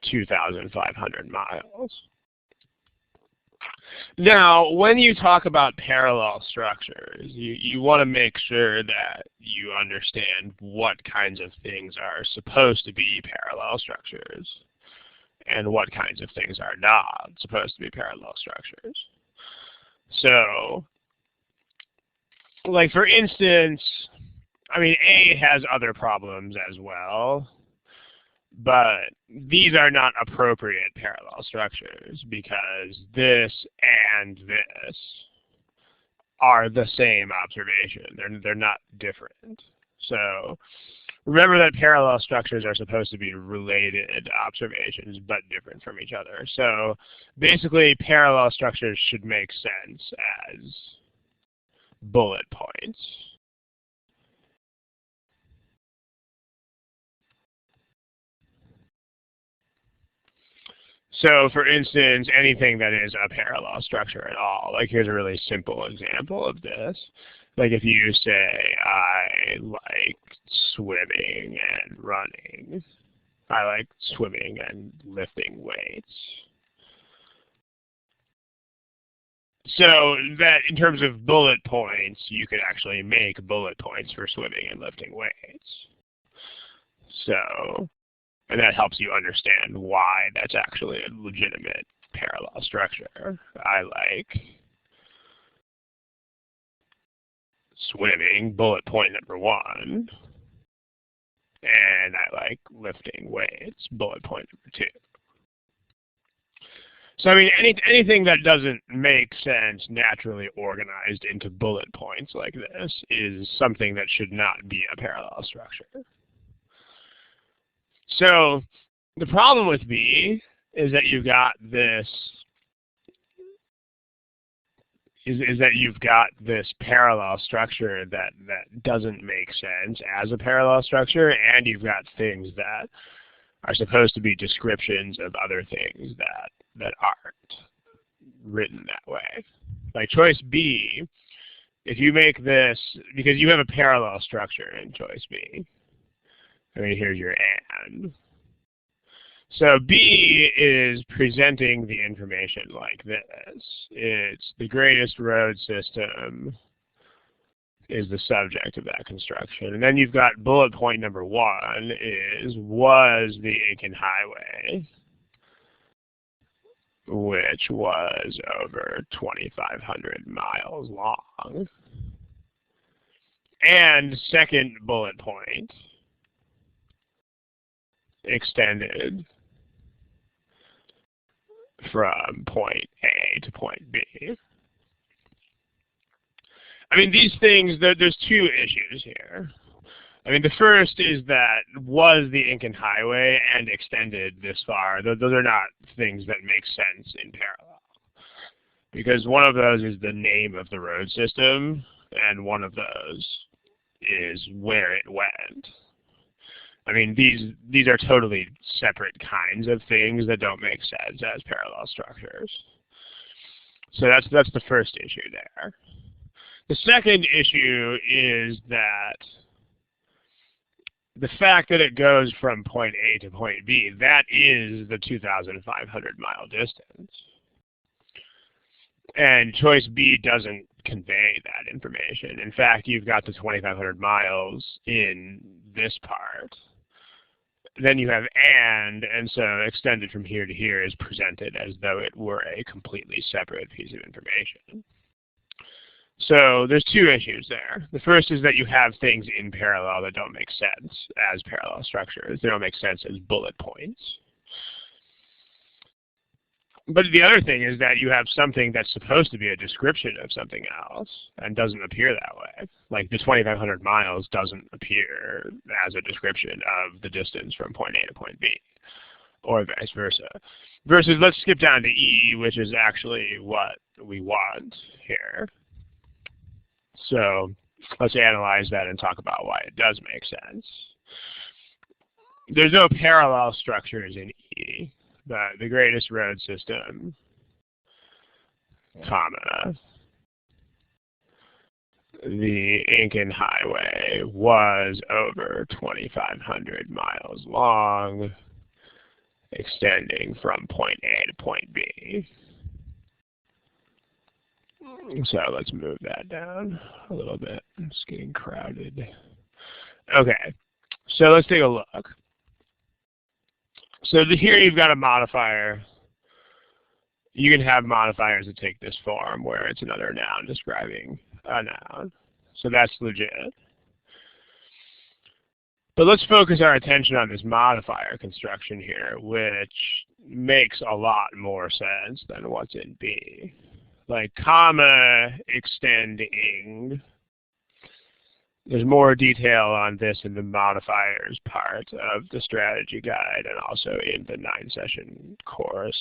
2,500 miles. Now, when you talk about parallel structures, you want to make sure that you understand what kinds of things are supposed to be parallel structures and what kinds of things are not supposed to be parallel structures. So, like for instance, A has other problems as well, but these are not appropriate parallel structures because this and this are the same observation. They're not different. So remember that parallel structures are supposed to be related observations but different from each other. So basically parallel structures should make sense as bullet points. So for instance, anything that is a parallel structure at all, like here's a really simple example of this. Like if you say, I like swimming and running. I like swimming and lifting weights. So that in terms of bullet points, you could actually make bullet points for swimming and lifting weights. So, and that helps you understand why that's actually a legitimate parallel structure. I like swimming, bullet point number 1, and I like lifting weights, bullet point number 2. So I mean, anything that doesn't make sense naturally organized into bullet points like this is something that should not be a parallel structure. So the problem with B is that you've got this parallel structure that doesn't make sense as a parallel structure, and you've got things that are supposed to be descriptions of other things that aren't written that way. Like choice B, if you make this, because you have a parallel structure in choice B. I mean, here's your and. So B is presenting the information like this. It's the greatest road system is the subject of that construction. And then you've got bullet point number 1 is, was the Aiken Highway, which was over 2,500 miles long. And second bullet point, extended from point A to point B. I mean, these things, there's two issues here. I mean, the first is that was the Aiken Highway and extended this far. Those are not things that make sense in parallel. Because one of those is the name of the road system, and one of those is where it went. I mean, these are totally separate kinds of things that don't make sense as parallel structures. So that's the first issue there. The second issue is that the fact that it goes from point A to point B, that is the 2,500 mile distance. And choice B doesn't convey that information. In fact, you've got the 2,500 miles in this part. Then you have and so extended from here to here is presented as though it were a completely separate piece of information. So there's two issues there. The first is that you have things in parallel that don't make sense as parallel structures. They don't make sense as bullet points. But the other thing is that you have something that's supposed to be a description of something else and doesn't appear that way. Like the 2,500 miles doesn't appear as a description of the distance from point A to point B, or vice versa. Versus, let's skip down to E, which is actually what we want here. So let's analyze that and talk about why it does make sense. There's no parallel structures in E. The greatest road system, comma, the Aiken Highway was over 2,500 miles long, extending from point A to point B. So let's move that down a little bit. It's getting crowded. Okay, so let's take a look. So here you've got a modifier. You can have modifiers that take this form where it's another noun describing a noun. So that's legit. But let's focus our attention on this modifier construction here, which makes a lot more sense than what's in B. Like comma extending. There's more detail on this in the modifiers part of the strategy guide and also in the 9-session course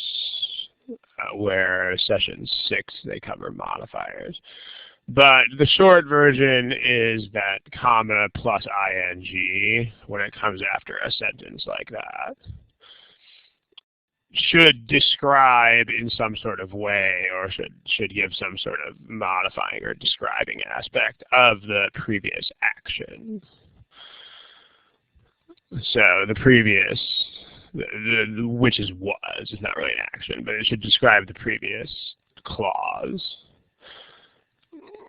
where session 6 they cover modifiers. But the short version is that comma plus ing when it comes after a sentence like that should describe in some sort of way or should give some sort of modifying or describing aspect of the previous action. So the previous, which is was, is not really an action, but it should describe the previous clause.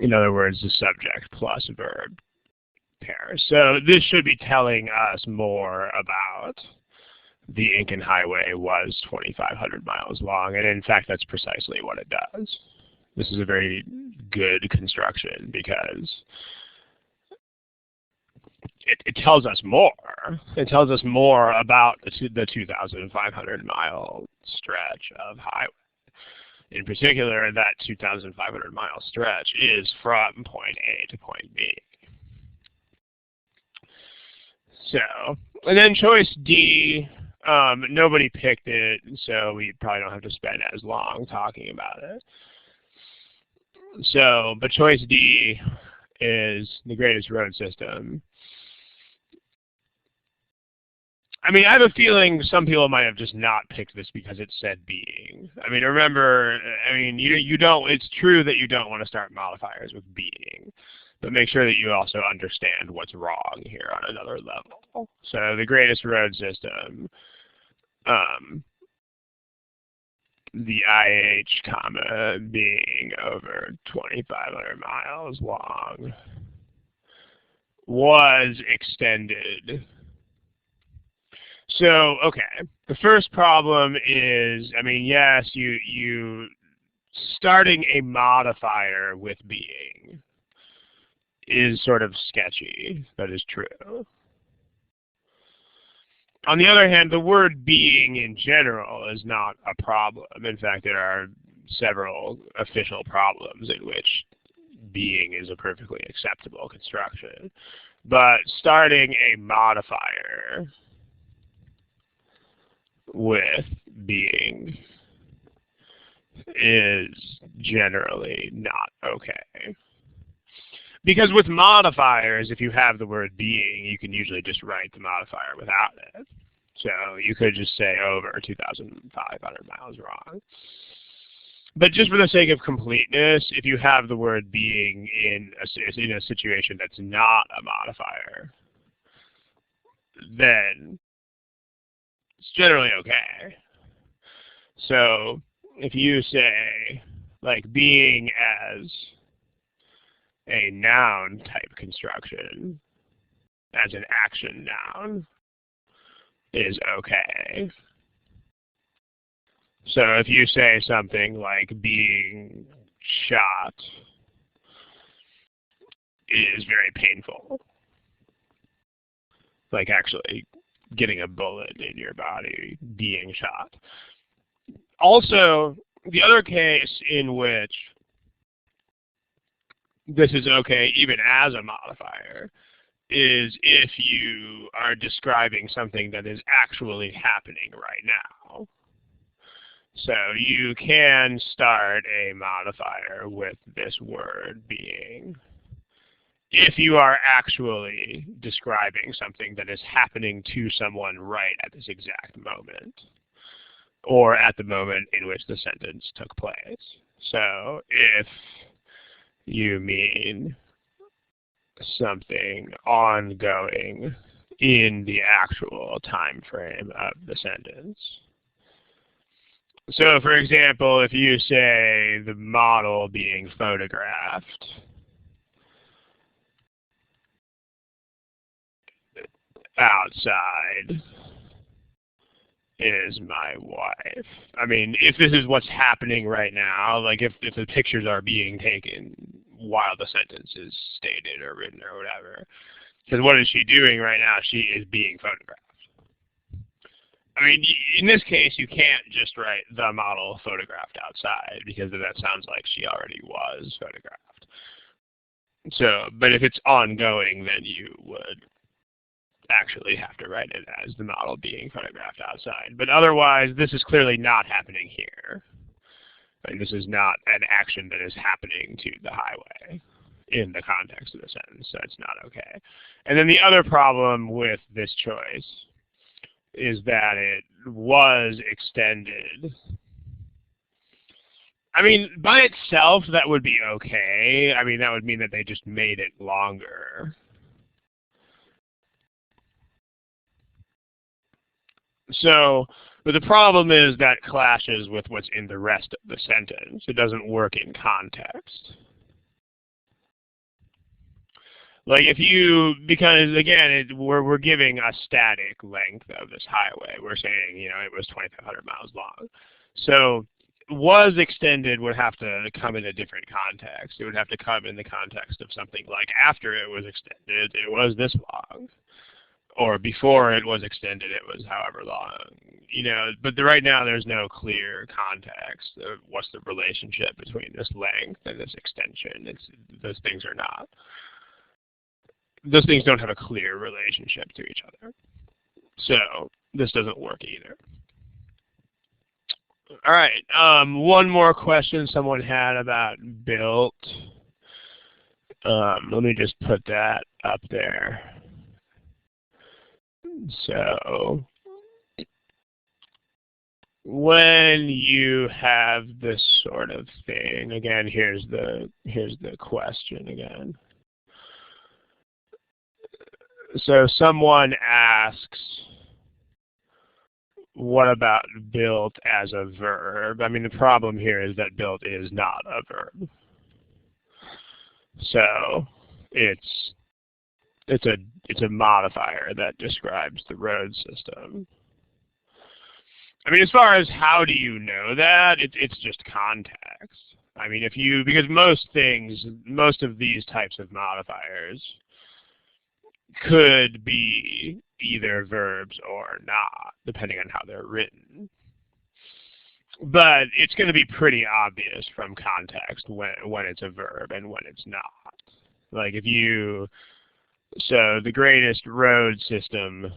In other words, the subject plus verb pair. So this should be telling us more about the Aiken Highway was 2,500 miles long, and in fact, that's precisely what it does. This is a very good construction because it tells us more. It tells us more about the 2,500 mile stretch of highway. In particular, that 2,500 mile stretch is from point A to point B. So, and then choice D, nobody picked it, so we probably don't have to spend as long talking about it. So, but choice D is the greatest road system. I mean, I have a feeling some people might have just not picked this because it said being. I mean, remember, I mean, you don't, it's true that you don't want to start modifiers with being, but make sure that you also understand what's wrong here on another level. So the greatest road system, the IH comma being over 2,500 miles long was extended. So, okay, the first problem is, I mean, yes, you starting a modifier with being is sort of sketchy. That is true. On the other hand, the word being in general is not a problem. In fact, there are several official problems in which being is a perfectly acceptable construction. But starting a modifier with being is generally not okay. Because with modifiers, if you have the word being, you can usually just write the modifier without it. So you could just say over 2,500 miles wrong. But just for the sake of completeness, if you have the word being in a situation that's not a modifier, then it's generally okay. So if you say, like, being as a noun type construction, as an action noun, is okay. So if you say something like being shot is very painful, like actually getting a bullet in your body, being shot. Also, the other case in which this is okay even as a modifier is if you are describing something that is actually happening right now. So you can start a modifier with this word being if you are actually describing something that is happening to someone right at this exact moment, or at the moment in which the sentence took place. So if you mean something ongoing in the actual time frame of the sentence. So for example, if you say the model being photographed outside is my wife. I mean, if this is what's happening right now, like if the pictures are being taken while the sentence is stated or written or whatever, because what is she doing right now? She is being photographed. I mean, in this case, you can't just write the model photographed outside, because that sounds like she already was photographed. So, but if it's ongoing, then you would actually have to write it as the model being photographed outside. But otherwise, this is clearly not happening here. And this is not an action that is happening to the highway in the context of the sentence, so it's not okay. And then the other problem with this choice is that it was extended. I mean, by itself, that would be okay. I mean, that would mean that they just made it longer. So, but the problem is that clashes with what's in the rest of the sentence. It doesn't work in context. Like if you, because again, we're giving a static length of this highway. We're saying, you know, it was 2,500 miles long. So was extended would have to come in a different context. It would have to come in the context of something like after it was extended, it was this long. or before it was extended, it was however long. But right now there's no clear context of what's the relationship between this length and this extension. Those things are not. Those things don't have a clear relationship to each other. So this doesn't work either. All right, one more question someone had about built. Let me just put that up there. So when you have this sort of thing, again, here's the question again. So someone asks, what about built as a verb? I mean, the problem here is that built is not a verb. So it's a modifier that describes the road system. I mean, as far as how do you know that, it's just context. I mean, because most of these types of modifiers could be either verbs or not, depending on how they're written. But it's going to be pretty obvious from context when it's a verb and when it's not. Like so the greatest road system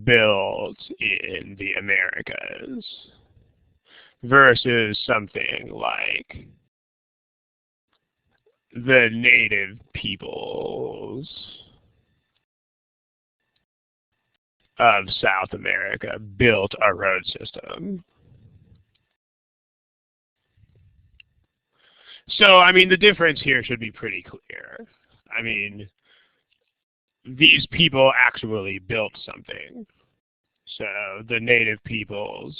built in the Americas versus something like the native peoples of South America built a road system. So, I mean, the difference here should be pretty clear. I mean, these people actually built something. So the native peoples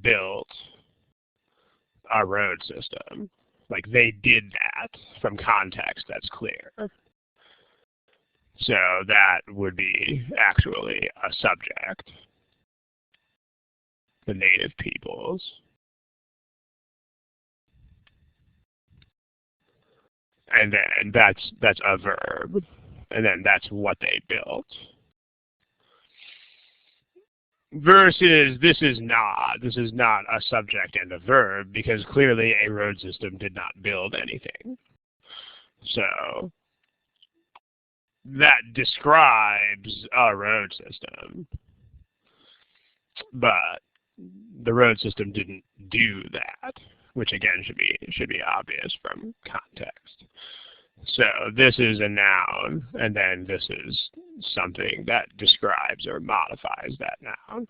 built a road system. Like, they did that. From context, that's clear. So that would be actually a subject. The native peoples. And then that's a verb. And then that's what they built. Versus this is not a subject and a verb, because clearly a road system did not build anything. So that describes a road system, but the road system didn't do that, which again should be obvious from context. So this is a noun, and then this is something that describes or modifies that noun.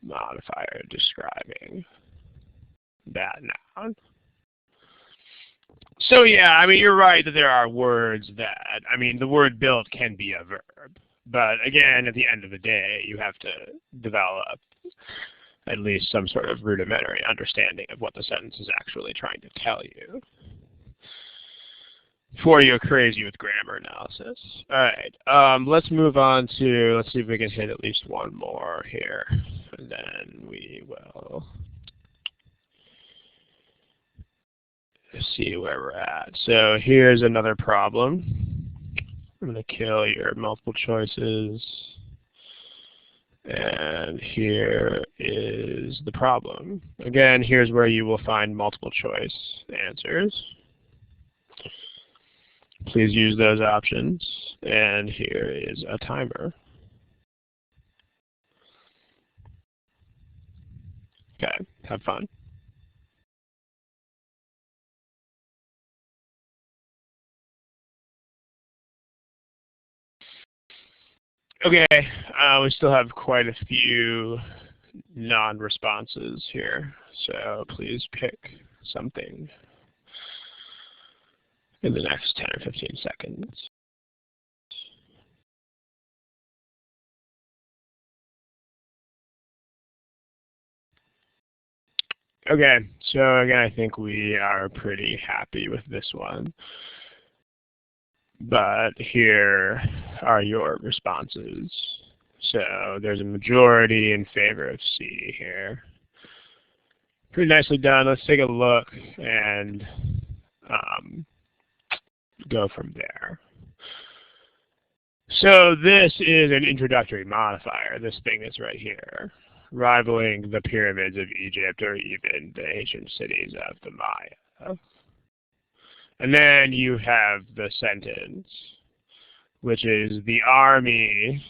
Modifier describing that noun. So yeah, I mean, you're right that there are words that, I mean, the word built can be a verb. But again, at the end of the day, you have to develop at least some sort of rudimentary understanding of what the sentence is actually trying to tell you before you're crazy with grammar analysis. All right, let's move on to, let's see if we can hit at least one more here, and then we will see where we're at. So here's another problem. I'm going to kill your multiple choices. And here is the problem. Again, here's where you will find multiple choice answers. Please use those options. And here is a timer. Okay, have fun. Okay, we still have quite a few non-responses here, so please pick something in the next 10 or 15 seconds. Okay, so again, I think we are pretty happy with this one. But here are your responses. So there's a majority in favor of C here. Pretty nicely done. Let's take a look and go from there. So this is an introductory modifier, this thing that's right here, rivaling the pyramids of Egypt or even the ancient cities of the Maya. And then you have the sentence, which is the army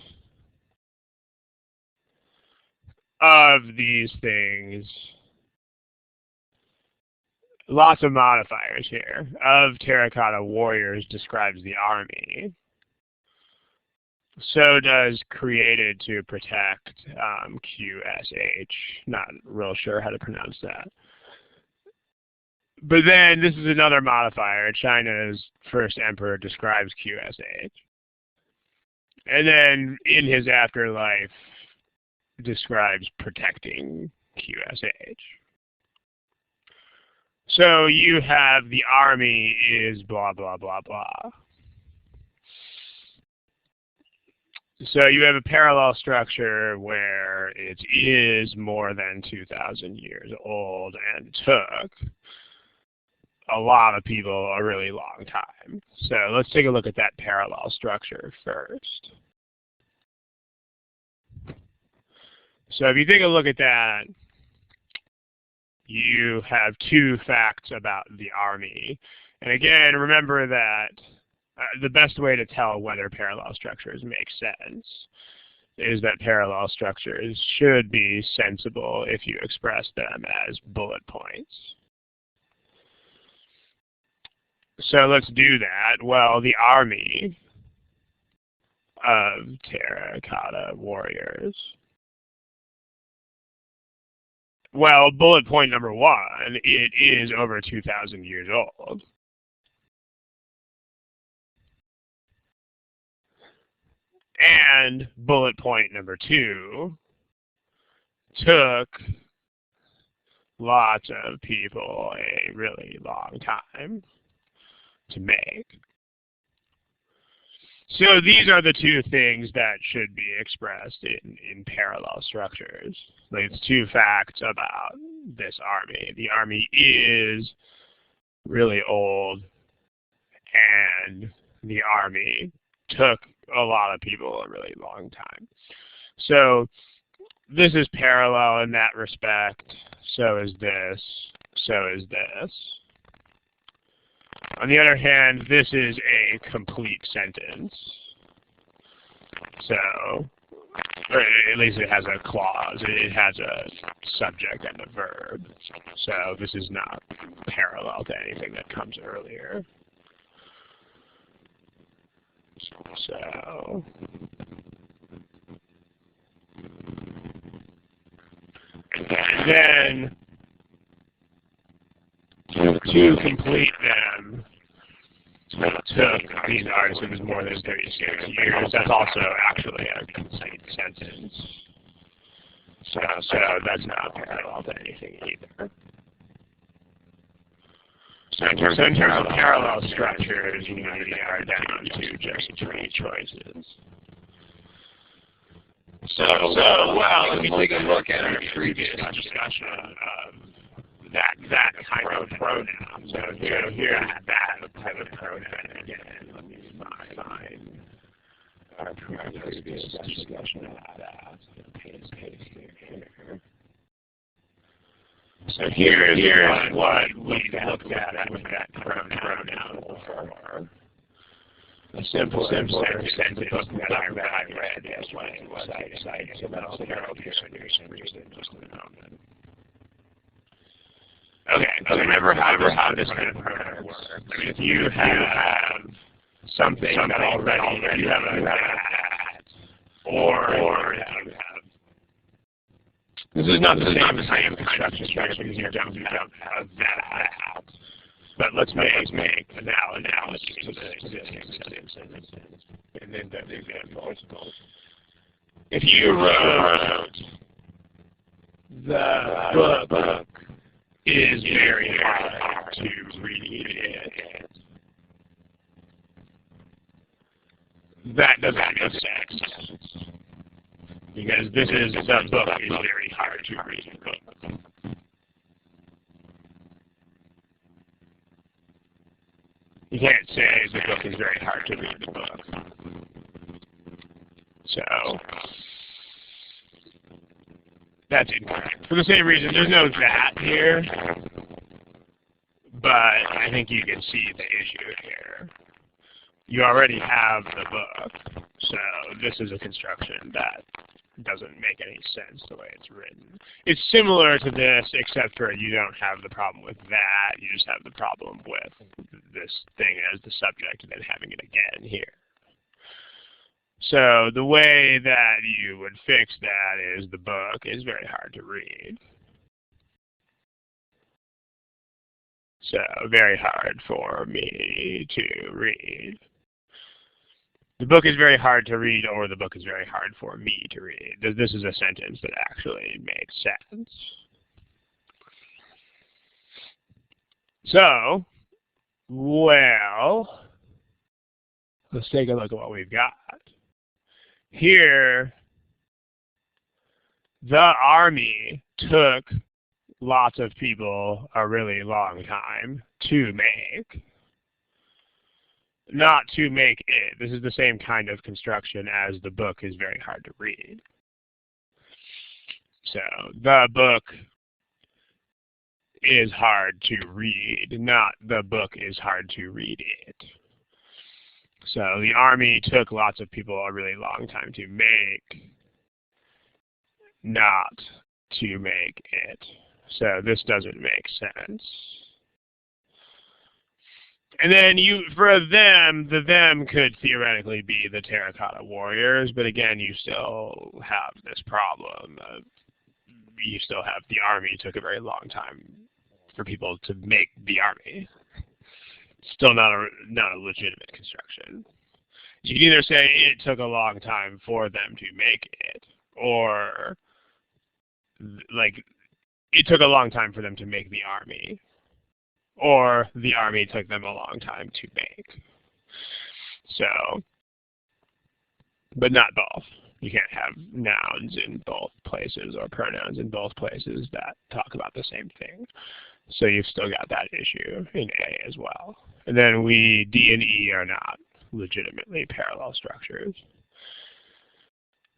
of these things. Lots of modifiers here. Of terracotta warriors describes the army. So does created to protect, QSH. Not real sure how to pronounce that. But then this is another modifier. China's first emperor describes QSH. And then in his afterlife describes protecting QSH. So you have the army is blah, blah, blah, blah. So you have a parallel structure where it is more than 2,000 years old and took a lot of people a really long time. So let's take a look at that parallel structure first. So if you take a look at that, you have two facts about the army. And again, remember that the best way to tell whether parallel structures make sense is that parallel structures should be sensible if you express them as bullet points. So let's do that. Well, the army of terracotta warriors. Well, bullet point number one, it is over 2,000 years old. And bullet point number two, took lots of people a really long time to make. So these are the two things that should be expressed in parallel structures. Like it's two facts about this army. The army is really old, and the army took a lot of people a really long time. So this is parallel in that respect. So is this. So is this. On the other hand, this is a complete sentence. So, or at least it has a clause. It has a subject and a verb. So this is not parallel to anything that comes earlier. So, and then to complete them took these artisans more than 36 years. That's also actually a complete sentence. So that's not parallel to anything either. So in terms of parallel structures, you are down to just three choices. So well, let me take a look at our previous discussion of that kind of pronoun. So here that type of pronoun again. Let me find our previous discussion of that. Paste here. So here is what we looked at with that pronoun before. A simple sentence that I read as well as I cited. So that'll reason just a moment. Okay, so remember how this kind of pronoun works. If you have something that already you have a that, or you have. This is not the same construction structure because you don't have that. But let's make analysis to the existing sentence and then the examples. If you wrote the book is very hard to read it, that doesn't make sense. Because this is the book is very hard to read. You can't say the book is very hard to read the book. So that's incorrect. For the same reason, there's no that here, but I think you can see the issue here. You already have the book, so this is a construction that doesn't make any sense the way it's written. It's similar to this, except for you don't have the problem with that. You just have the problem with this thing as the subject and then having it again here. So the way that you would fix that is the book is very hard to read. So very hard for me to read. The book is very hard to read, or the book is very hard for me to read. This is a sentence that actually makes sense. So, well, let's take a look at what we've got. Here, the army took lots of people a really long time to make. Not to make it. This is the same kind of construction as the book is very hard to read. So the book is hard to read, not the book is hard to read it. So the army took lots of people a really long time to make, not to make it. So this doesn't make sense. And then for them, the them could theoretically be the terracotta warriors, but again, you still have this problem. You still have the army took a very long time for people to make the army. Still not a legitimate construction. You can either say it took a long time for them to make it, or like it took a long time for them to make the army. Or the army took them a long time to make. So, but not both. You can't have nouns in both places or pronouns in both places that talk about the same thing. So you've still got that issue in A as well. And then D and E are not legitimately parallel structures.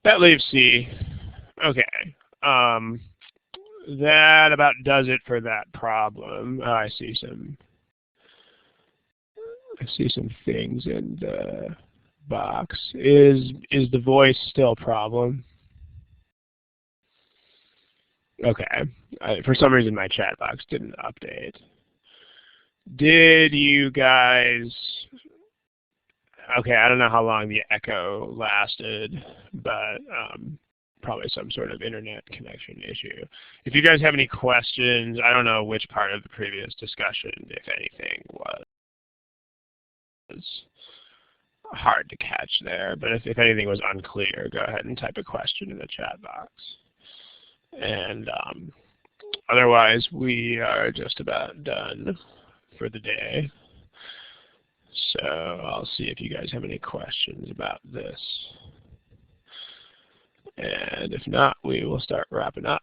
That leaves C. Okay. That about does it for that problem. I see some things in the box. Is the voice still a problem? Okay. For some reason my chat box didn't update. Did you guys... Okay, I don't know how long the echo lasted, but probably some sort of internet connection issue. If you guys have any questions, I don't know which part of the previous discussion, if anything, was hard to catch there, but if anything was unclear, go ahead and type a question in the chat box. And otherwise, we are just about done for the day. So I'll see if you guys have any questions about this. And if not, we will start wrapping up.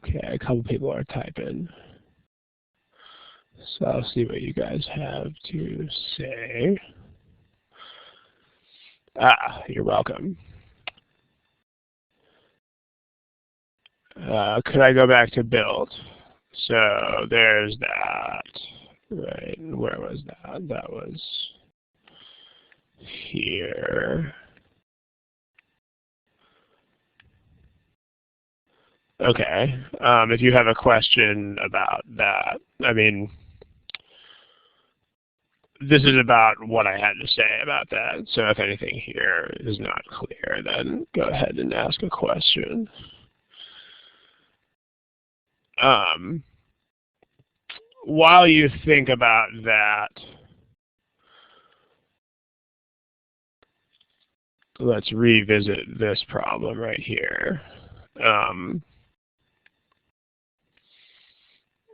Okay, a couple people are typing. So I'll see what you guys have to say. You're welcome. Could I go back to build? So there's that. Right, where was that? That was here. Okay. If you have a question about that, I mean, this is about what I had to say about that. So if anything here is not clear, then go ahead and ask a question. While you think about that, let's revisit this problem right here.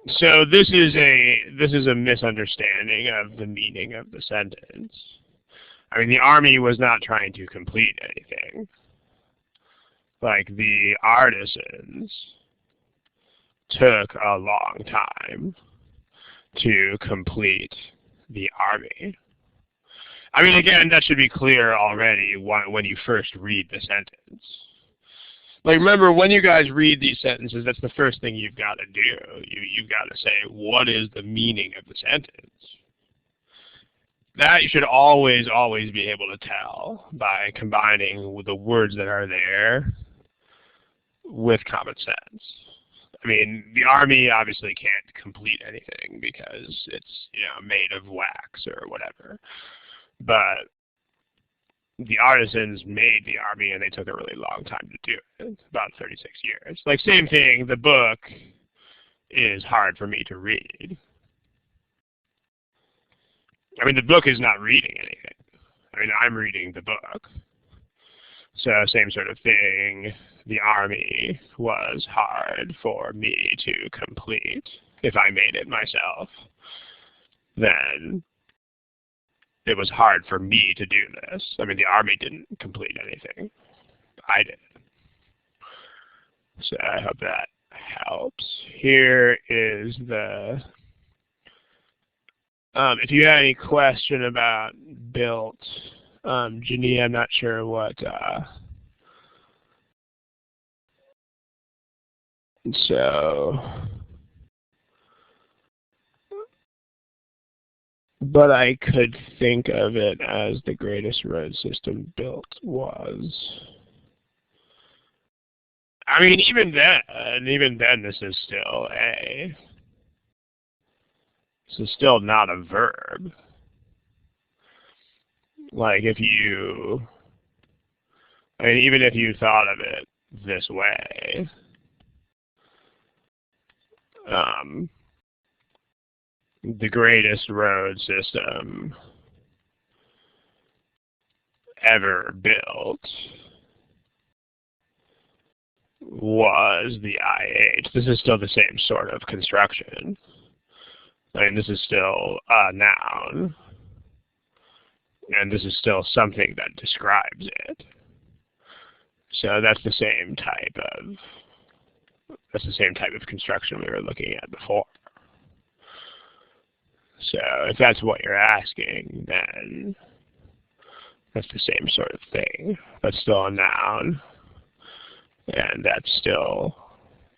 So this is a misunderstanding of the meaning of the sentence. I mean, the army was not trying to complete anything. Like the artisans took a long time to complete the army. I mean, again, that should be clear already when you first read the sentence. Like, remember, when you guys read these sentences, that's the first thing you've got to do. You've got to say, what is the meaning of the sentence? That you should always be able to tell by combining the words that are there with common sense. I mean, the army obviously can't complete anything because it's, made of wax or whatever. But the artisans made the army, and they took a really long time to do it, about 36 years. Like, same thing, the book is hard for me to read. I mean, the book is not reading anything. I mean, I'm reading the book. So same sort of thing. The army was hard for me to complete. If I made it myself, then it was hard for me to do this. I mean, the army didn't complete anything. I did. So I hope that helps. Here is the... if you had any question about built, Janine, I'm not sure what... But I could think of it as the greatest road system built was. I mean, even then, this is still this is still not a verb. Like even if you thought of it this way, the greatest road system ever built was the IH. This is still the same sort of construction. I mean, this is still a noun, and this is still something that describes it. So that's the same type of construction we were looking at before. So if that's what you're asking, then that's the same sort of thing. That's still a noun, and that's still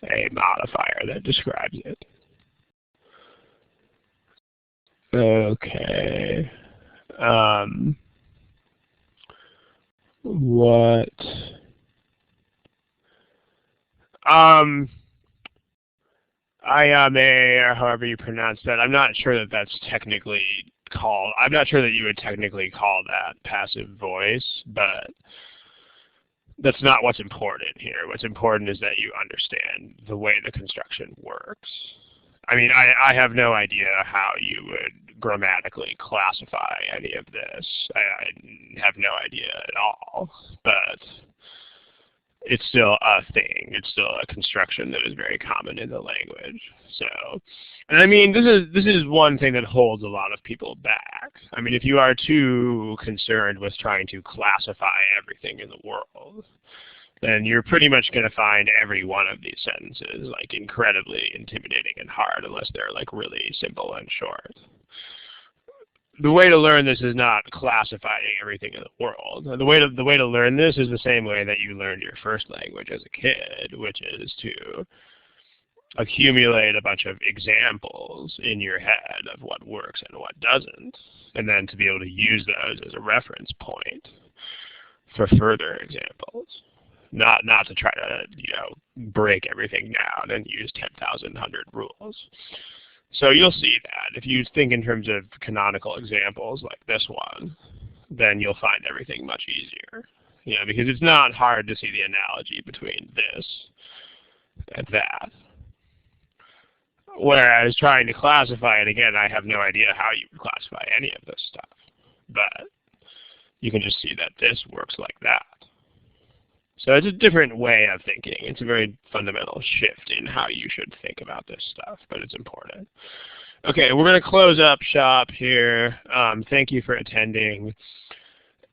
a modifier that describes it. Okay. What? IAME, or however you pronounce that, I'm not sure that that's technically called, I'm not sure that you would technically call that passive voice, but that's not what's important here. What's important is that you understand the way the construction works. I mean, I have no idea how you would grammatically classify any of this. I have no idea at all, but it's still a thing. It's still a construction that is very common in the language. So, and I mean, this is one thing that holds a lot of people back. I mean, if you are too concerned with trying to classify everything in the world, then you're pretty much going to find every one of these sentences like incredibly intimidating and hard unless they're like really simple and short. The way to learn this is not classifying everything in the world. The way to learn this is the same way that you learned your first language as a kid, which is to accumulate a bunch of examples in your head of what works and what doesn't, and then to be able to use those as a reference point for further examples. Not to try to, break everything down and use 10,000 rules. So you'll see that. If you think in terms of canonical examples like this one, then you'll find everything much easier. Because it's not hard to see the analogy between this and that. Whereas trying to classify it, again, I have no idea how you would classify any of this stuff. But you can just see that this works like that. So it's a different way of thinking. It's a very fundamental shift in how you should think about this stuff, but it's important. Okay, we're going to close up shop here. Thank you for attending.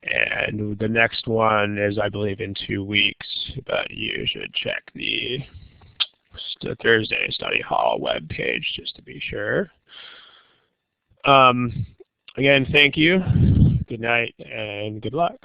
And the next one is, I believe, in 2 weeks, but you should check the Thursday Study Hall webpage, just to be sure. Again, thank you. Good night and good luck.